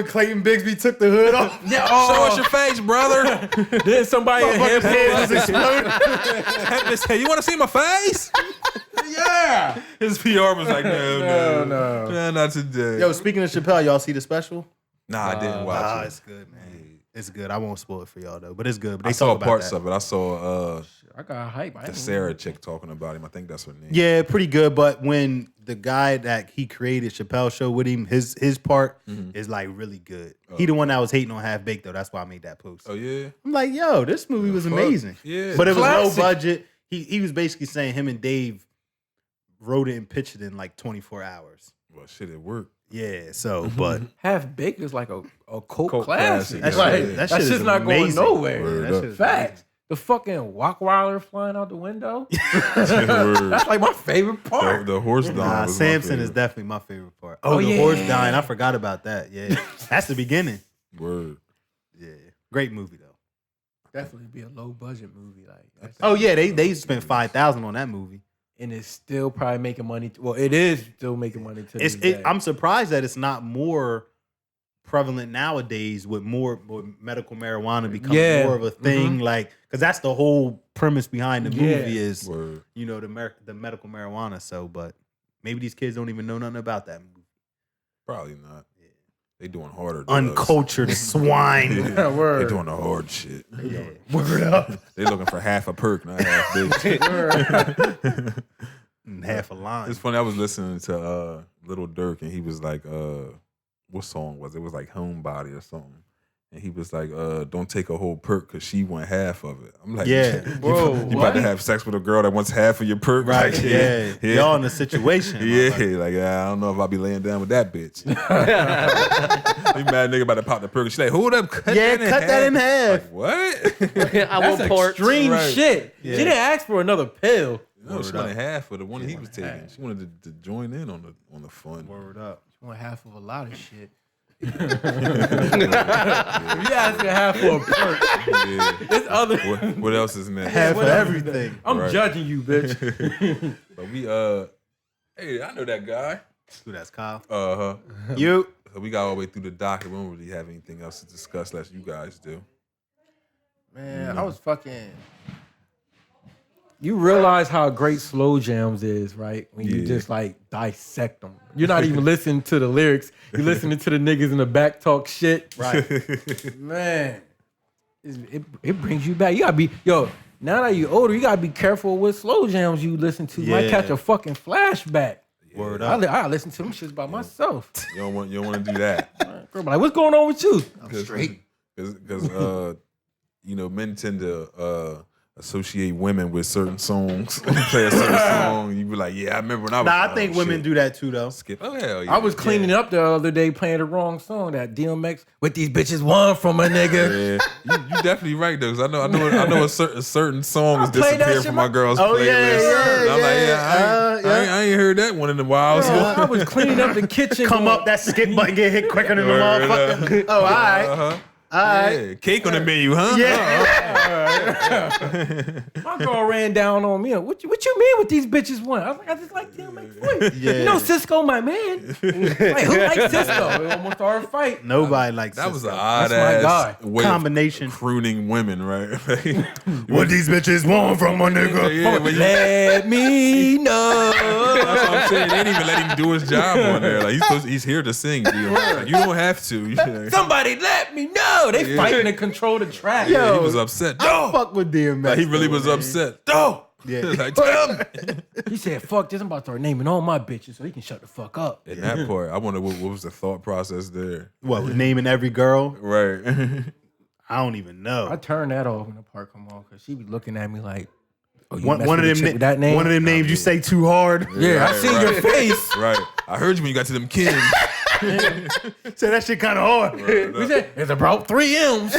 Clayton Bigsby took the hood off? Yeah. Show us Oh, your face, brother. then somebody in Motherfucker's head headphones. just exploded. You want to see my face? Yeah. His PR was like, no, No. not today. Yo, speaking of Chappelle, y'all see the special? Nah, I didn't watch it. It's good, man. It's good. I won't spoil it for y'all though, but it's good. But they I saw talk about parts that. of it. I saw I got hype. the Sarah chick talking about him. I think that's her name. Yeah, pretty good. But when the guy that he created Chappelle Show with him, his part is like really good. He the one that was hating on Half Baked though. That's why I made that post. Oh yeah. I'm like, yo, this movie was fuck? amazing. Yeah. But it was Classic. low budget. He was basically saying him and Dave wrote it and pitched it in like 24 hours. Well, shit, it worked. Yeah, so but Half Baked is like a cult Cult classic. classic, that Like, shit, that shit shit's is not amazing. going nowhere. Word That up. shit is Facts. The fucking Walkweiler flying out the window. Word. That's like my favorite part. The horse dying. Nah, was my Samson is favorite. definitely my favorite part. Oh, the yeah. horse dying. I forgot about that. Yeah. That's the beginning. Word. Yeah. Great movie though. Definitely be a low budget movie. Like, that's- Oh yeah, they spent $5,000 on that movie. and it's still probably making money. Well, it is still making money to this day. I'm surprised that it's not more prevalent nowadays with with medical marijuana becoming Yeah. more of a thing. Like, because that's the whole premise behind the Yeah. movie is Word. the medical marijuana. So, but maybe these kids don't even know nothing about that movie. Probably not. They doing harder. drugs. Uncultured swine. Yeah. Word. They doing the hard shit. Yeah. Word up. They looking for half a perk, not half big. And half a line. It's funny. I was listening to Little Durk, and he was like, what song was it? It was like Homebody or something. And he was like, don't take a whole perk because she want half of it. I'm like, Yeah. Bro, you about to have sex with a girl that wants half of your perk? Right. Like, Yeah. Y'all in a situation. Yeah, motherfucker. like I don't know if I'll be laying down with that bitch. You mad nigga about to pop the perk. She like, hold up, cut Yeah, that cut that in half. Like, what? I that's want pork. extreme Right. shit. Yeah. She didn't ask for another pill. No, she Word wanted up. half of the one he was taking. She wanted to join in on the fun. Word up. She want half of a lot of shit. If you asking half for a perk, Yeah. it's other. What else is next? Half of Whatever. everything. I'm Right. judging you, bitch. But we hey, I know that guy. Who that's Kyle? You. So we got all the way through the docket. We don't really have anything else to discuss, unless you guys do. Man, I was fucking. You realize how great slow jams is, right? When you Yeah. just like dissect them. You're not even listening to the lyrics. You're listening to the niggas in the back talk shit. Right. Man, it brings you back. You gotta be, now that you're older, you gotta be careful with slow jams you listen to. You might Yeah. catch a fucking flashback. Word I, up. I listen to them shits by myself. You don't want to do that. Girl, be like, what's going on with you? I'm straight. Because men tend to associate women with certain songs. When you play a certain song, you be like, yeah, I remember when I was. Nah, I think women do that too, though. skip. Oh hell yeah. I was cleaning up the other day playing the wrong song that DMX with these bitches want from a nigga. Yeah, you definitely right though. Cause I know a certain song has played that disappeared shit from my girl's Oh, playlist. yeah, And I'm like, yeah. I ain't heard that one in a while. So. I was cleaning up the kitchen. Come up, that skip button get hit quicker than the Word motherfucker. Oh, all right. Uh-huh. All right. Yeah, cake on the menu, huh? My girl ran down on me. What you mean with these bitches want? I was like, I just like DMX voice. Yeah. You know Cisco, my man. Like, who likes Cisco? We almost started a fight. Nobody likes That was an Cisco. odd That's my ass guy. way Combination. of crooning women, right? What these bitches want from a nigga? Yeah, when you- Let me know. That's what I'm saying. They didn't even let him do his job on there. Like he's here to sing. Like, you don't have to. Somebody let me know. They fighting to control the track. Yo, he was upset. I No, fuck with DMX. like, he really though, was man. upset. No, Yeah. like tell me. He said, fuck this. I'm about to start naming all my bitches so he can shut the fuck up. In that part, I wonder what was the thought process there. What, with naming every girl? Right. I don't even know. I turned that off when the part come on because she be looking at me like, oh, you One messing of with a them, chick with that name? one of them names you say too hard. Yeah, I Right, seen your face. Right. I heard you when you got to them Kims. Say that shit kind of hard. We said, it's about 3 M's.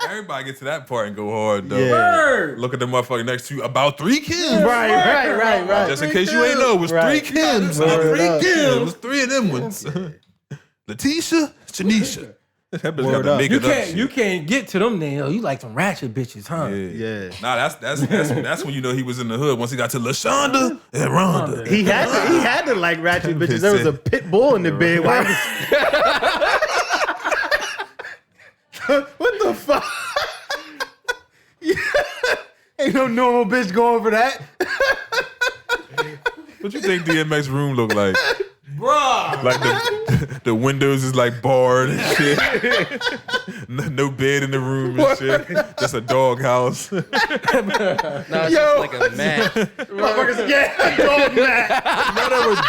Everybody get to that part and go hard though. Yeah. Word. Look at the motherfucker next to you. About 3 Kims. Right. Just in case you ain't know, it was Right. 3 Kims. Word 3 up. Kims. It was 3 of them ones. Letitia, Shanisha. That bitch got Word the up. make You it up can't shit. you can't get to them names. You like some ratchet bitches, huh? Yeah. Yeah. Nah, that's when you know he was in the hood. Once he got to LaShonda and Rhonda. He had to like ratchet bitches. There was a pit bull in the bed. Why what the fuck? Ain't no normal bitch going for that. What you think DMX room look like? Bruh. Like the windows is like barred and shit. No bed in the room and shit. Just a dog house. No, it's just like a mat. Yeah, dog mat. No, there was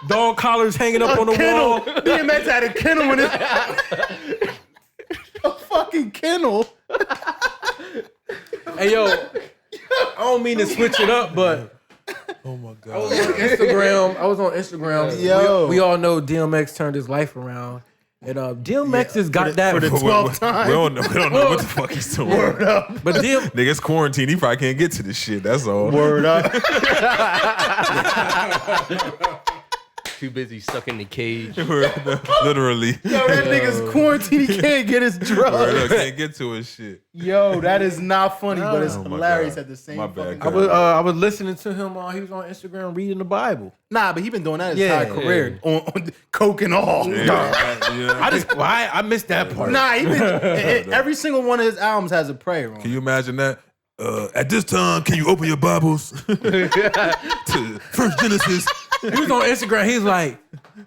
dog collars hanging up on the wall. DMX had a kennel in his a fucking kennel. Hey yo, I don't mean to switch it up, but Oh my I god. was on Instagram. Yo. We all know DMX turned his life around. And DMX has got that. for the 12th time. We don't know what the fuck he's doing. Word up. But Nigga, it's quarantine. He probably can't get to this shit. That's all. Word up. Too busy stuck in the cage. Literally. Yo, that nigga's quarantine. He can't get his Word drugs. up, can't get to his shit. Yo, that is not funny, but it's Oh my hilarious God. at the same My bad, fucking God. I was listening to him. He was on Instagram reading the Bible. Nah, but he been doing that his Yeah. entire career on coke and all. Yeah. I missed that part. Nah, he been, every single one of his albums has a prayer on. Can you imagine that? At this time, can you open your Bibles to First Genesis? He was on Instagram. He's like,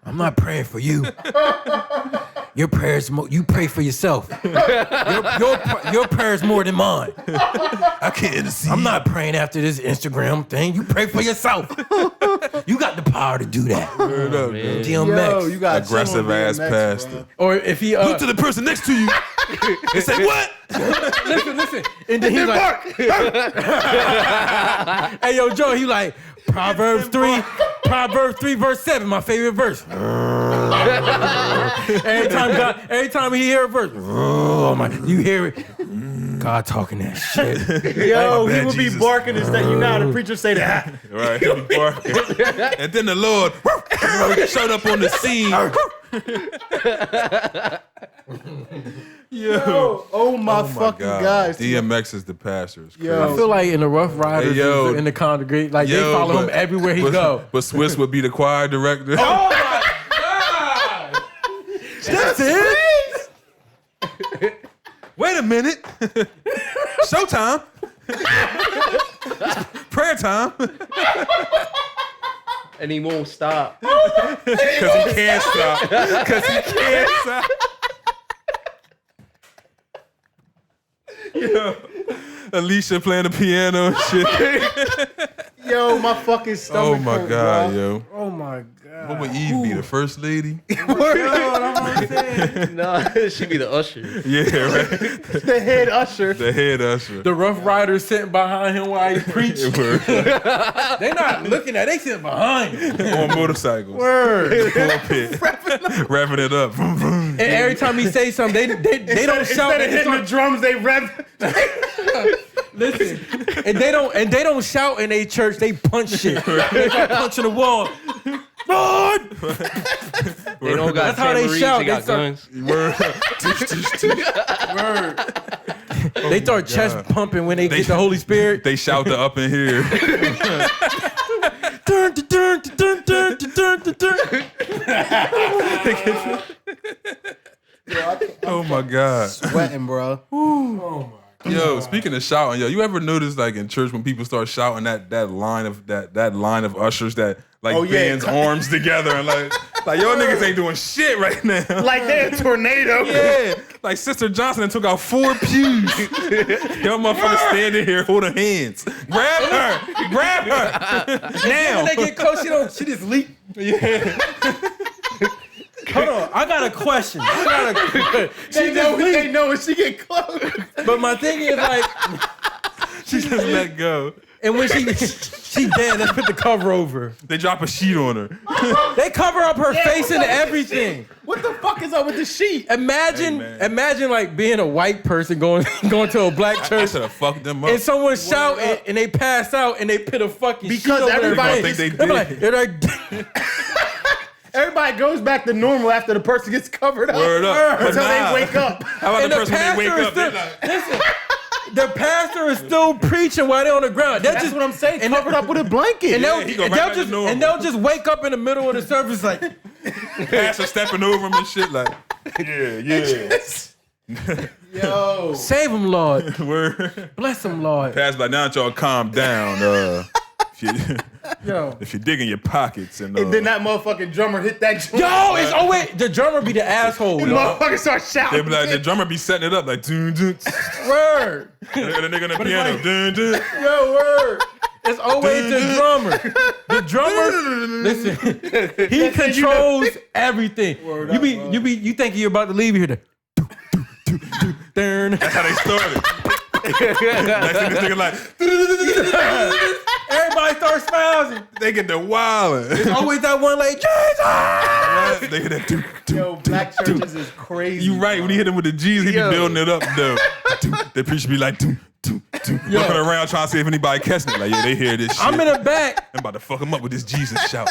I'm not praying for you. Your prayers, you pray for yourself. Your prayers more than mine. I can't intercede. I'm not praying after this Instagram thing. You pray for yourself. You got the power to do that. Word up, man. man. DMX. Yo, you got Aggressive ass pastor. Or if he Look to the person next to you and say, what? listen, and then he's like, hey yo, Joe, he like Proverbs 3 verse 7, my favorite verse. every time he hear a verse, oh my, you hear it. God talking that shit. Yo, My he bad, would be Jesus. barking and stuff. You know how the preacher say that. Right. And then the Lord showed up on the scene. Yo. Oh my fucking gosh. DMX is the pastor. It's Yo. I feel like in the Rough Riders, Hey, yo. in the congregation, like they follow him everywhere he go. But Swiss would be the choir director. Oh my God! That's it. Wait a minute. Showtime. Prayer time. And he won't stop. Because he can't stop. Because he can't stop. Yo, Alicia playing the piano and shit. Yo, my fucking stomach. Oh my hurt, God, bro. yo. Oh my God! What would Eve be, the first lady? Nah, she be the usher. Yeah, right. The head usher. The head usher. The Rough Riders sitting behind him while he preached. They not looking at. They sitting behind him. On motorcycles. Word. Pulpit. Wrapping it up. And every time he say something, they don't shout. Instead of hitting the drums, they rap. Listen, and they don't shout in a church. They punch shit. They start punching the wall. Lord! They don't got That's how they tambourines, shout. They got They start- guns. Word. They start chest pumping when they get the Holy Spirit. They shout the up in here. Dun, dun, dun, dun, dun, dun, dun, dun. Oh my God. Sweating, bro. Yo, speaking of shouting, yo, you ever notice like in church when people start shouting that line of ushers that like Oh, yeah. bands arms together and like y'all niggas ain't doing shit right now. Like they're a tornado. Yeah, like Sister Johnson took out 4 pews. Y'all motherfuckers standing here holding hands. Grab her, now. When they get close, she just leap. Yeah. Hold on, I got a question. They know when she get close. But my thing is like, She just let go. and when she dead, let's put the cover over. They drop a sheet on her. They cover up her face and everything. What the fuck is up with the sheet? Imagine, Hey, man. imagine like being a white person going to a black I church should have fucked them up. and someone shout and they pass out and they put a fucking sheet Because over everybody their think face. they They're did. like, Everybody goes back to normal after the person gets covered up. Word up. But Until nah. they wake up. How about and the the person when they pastor wake is up? They still, like, listen, the pastor is still preaching while they're on the ground. They're That's just what I'm saying. and Covered up with a blanket. And they'll, Yeah, he go and right they'll back to just normal. and they'll just wake up in the middle of the service like, pastor stepping over them and shit like, yeah. Yo. save them, Lord. Word. Bless them, Lord. Pastor like, now that y'all calm down. Yo. If you dig in your pockets and then that motherfucking drummer hit that joint. Yo, it's always the drummer be the asshole. The Yo. motherfucker start they shouting. be like, the drummer be setting it up like, dun, dun, Word. and the nigga on the piano, like- dun, dun. Yo, word. It's always the drummer. The drummer, listen, he controls everything. You think you're about to leave here. That's how they started. Next thing this nigga like, Everybody starts spazzing. they get the wildin'. It's always that one like, Jesus! They hit that. Doo, doo, Yo, black doo, doo. churches is crazy. You right. When he hit him with the G's, he be Yo. building it up though. The preacher be like, doo, doo, doo. Looking around trying to see if anybody catching it. Like, yeah, they hear this shit. I'm in the back. I'm about to fuck him up with this Jesus shout.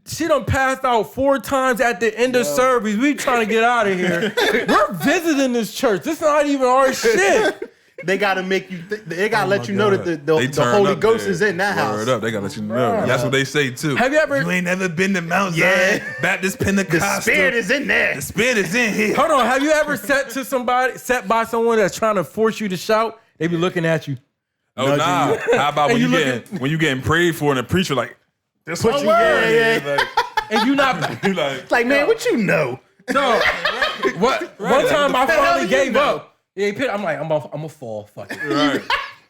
She done passed out 4 times at the end of service. We trying to get out of here. We're visiting this church. This is not even our shit. They gotta make you. They gotta let you know that They the turn Holy up Ghost there. is in that Word house. up. They gotta let you know. That's what they say too. Have you ever? You ain't never been to Mount Yeah. Zion Baptist The Pentecostal. spirit is in there. The spirit is in here. Hold on. Have you ever sat by someone that's trying to force you to shout? They be looking at you. Oh nah. How about when And you getting prayed for and the preacher like, this what you word. get? And you not. You like, It's like, man, what you know? No. What? One time I the hell finally do you gave know? up. Yeah, he put, I'm like, I'm gonna fall. Fuck it. right.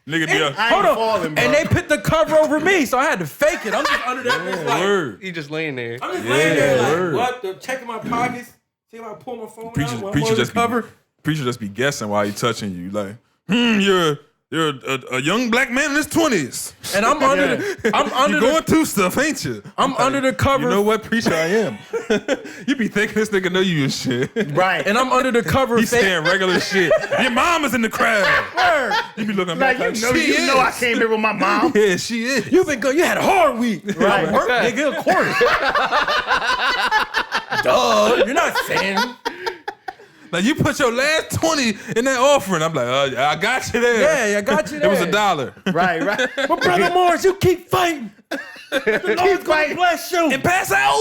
Nigga be a I Hold ain't on. falling, bro. And they put the cover over me, so I had to fake it. I'm just under that bitch like, word. He just laying there. I'm just laying there like, word. what? They're checking my pockets. See if I pull my phone Preacher, out. preacher just cover. preacher just be guessing while he touching you. Like, you're a young black man in his 20s. And I'm under You going through stuff, ain't you? I'm under the cover. You know what, preacher I am. You be thinking this nigga know you and shit. Right. And I'm under the cover. He's saying regular shit. Your mom is in the crowd. You be looking like, back you like, know, she you know I is. came here with my mom. Yeah, she is. You had a hard week. Right. Work, nigga, of course. Duh. You're not saying. Like, you put your last 20 in that offering. I'm like, I got you there. Yeah, I got you It there. was $1. Right, right. But Brother Morris, you keep fighting. The Lord's gonna bless you. And pass out.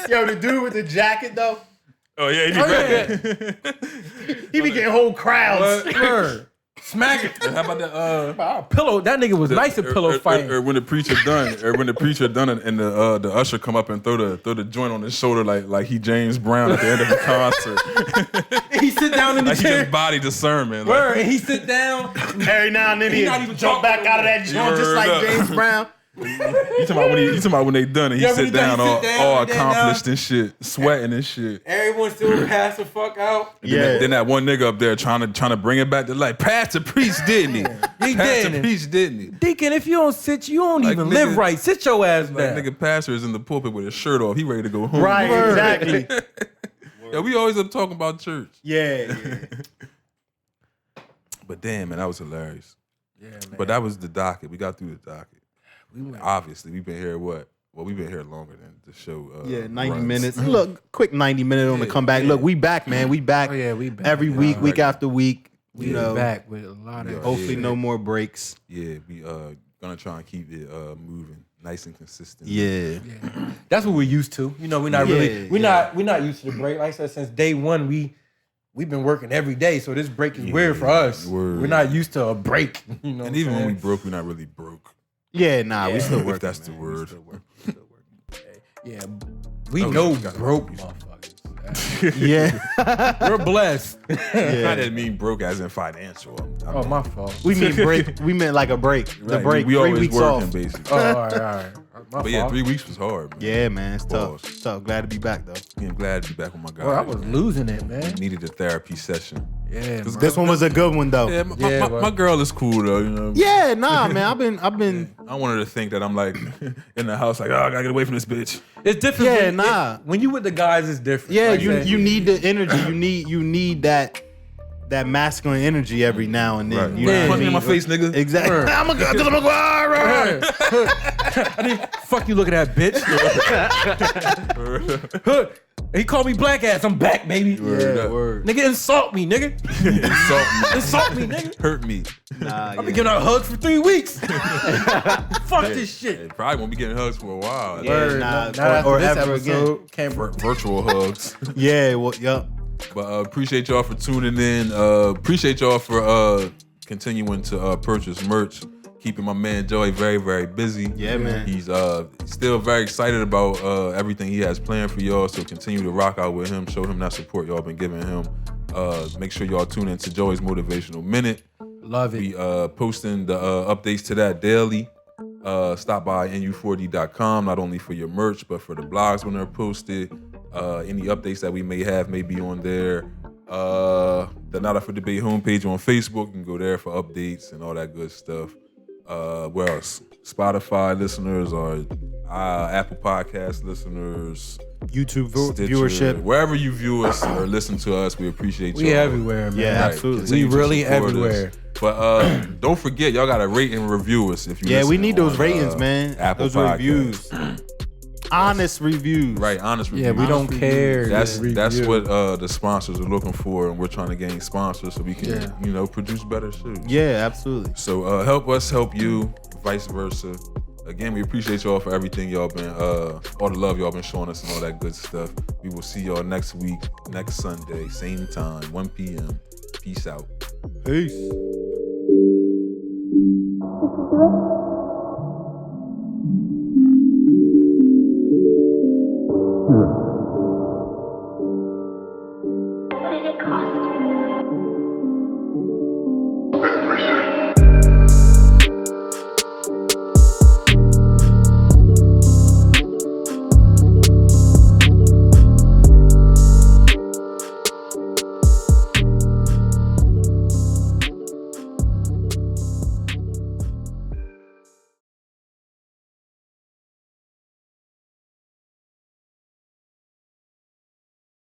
Yo, the dude with the jacket though, Oh, yeah, he be ready. he be getting whole crowds. Word. Smack it. How about that? Pillow. That nigga was nice at pillow fighting. Or when the preacher done, and the usher come up and throw the joint on his shoulder like he James Brown at the end of a concert. He sit down in the Like he chair. just body discernment. Like, Word. And he sit down. Every now and then He he not even jump back talking out of that joint just Word like up. James Brown. you talking about when they done and he Yeah, when sit he done, down he all, sit down, all and then accomplished and shit, sweating and shit. Everyone still pass the fuck out. And Yeah. then that one nigga up there trying to bring it back to life. Pastor Priest didn't he? He Pastor didn't. Priest didn't he? Deacon, if you don't sit, you don't Like, even nigga- live right. Sit your ass Like down. nigga pastor is in the pulpit with his shirt off. He ready to go home. Right, exactly. Yeah, we always up talking about church. Yeah. But damn, man, that was hilarious. Yeah, man. But that was the docket. We got through the docket. Obviously, we've been here what? Well, we've been here longer than the show. Yeah, 90 runs. minutes. Look, quick 90 minute on the comeback. Look, we back, man. We back. Oh, yeah, we back. Every week, week after week. You know, back with a lot of. hopefully Yeah. no more breaks. Yeah, we gonna try and keep it moving, nice and consistent. Yeah. That's what we're used to. You know, we're not really. We're not used to the break. Like I said, since day one, we've been working every day. So this break is weird for us. Word. We're not used to a break. You know, And even when we broke, we're not really broke. Yeah, nah, we still If working. that's the word. yeah, we Oh, know yeah, we got it. broke motherfuckers. Yeah. We're blessed. I Yeah. didn't mean broke as in financial. I Oh, meant- my fault. We mean break. We meant like a break. The Right, break. We 3 always weeks working, off. basically. Oh, all right. My But yeah, fault. 3 weeks was hard, man. Yeah, man. It's tough. Pause. It's tough. Glad to be back though. Yeah, I'm glad to be back with my guy. Bro, I was losing it, man. Needed a therapy session. Yeah, bro. This one was a good one though. Yeah, Yeah, my girl is cool though, you know. nah, man. I've been. I wanted to think that I'm like in the house, like, oh, I gotta get away from this bitch. It's different. Yeah, when, nah. when you with the guys, it's different. Yeah, Like you that. you need the energy. You need that masculine energy every now and then. Right. You know what I Punch me in mean? my face, nigga. Exactly. Word. I'm gonna go. All right. I mean, fuck you, look at that bitch. He called me black ass. I'm back, baby. Word up. Word. Nigga, insult me, nigga. Insult me, nigga. Hurt me. Nah, I've been yeah. giving out hugs for 3 weeks. Fuck this shit. Yeah, probably won't be getting hugs for a while. Yeah, Word. nah, Not after or this ever episode. Can't Virtual hugs. Yeah. Well, yup. But appreciate y'all for tuning in. Appreciate y'all for continuing to purchase merch. keeping my man Joey very, very busy. Yeah, man. He's still very excited about everything he has planned for y'all. So continue to rock out with him. Show him that support y'all been giving him. Make sure y'all tune into Joey's Motivational Minute. Love it. We posting the updates to that daily. Stop by nu4d.com, not only for your merch, but for the blogs when they're posted. Any updates that we may have may be on there. The Not Up for Debate homepage on Facebook. You can go there for updates and all that good stuff. Where else? Spotify listeners or Apple Podcast listeners. YouTube Stitcher, viewership. wherever you view us or listen to us, we appreciate you. We everywhere, man. Yeah, absolutely. Continue We to really support us. everywhere. But don't forget, y'all gotta rate and review us if you. Yeah, we listen need those on, ratings, man. Apple Those Podcasts. reviews. Honest reviews. Right, honest reviews. Yeah, we don't care. That's Just what review. the sponsors are looking for, and we're trying to gain sponsors so we can, produce better shoes. Yeah, absolutely. So help us help you, vice versa. Again, we appreciate y'all for everything y'all been, all the love y'all been showing us and all that good stuff. We will see y'all next week, next Sunday, same time, 1 p.m. Peace out. Peace. You can do it.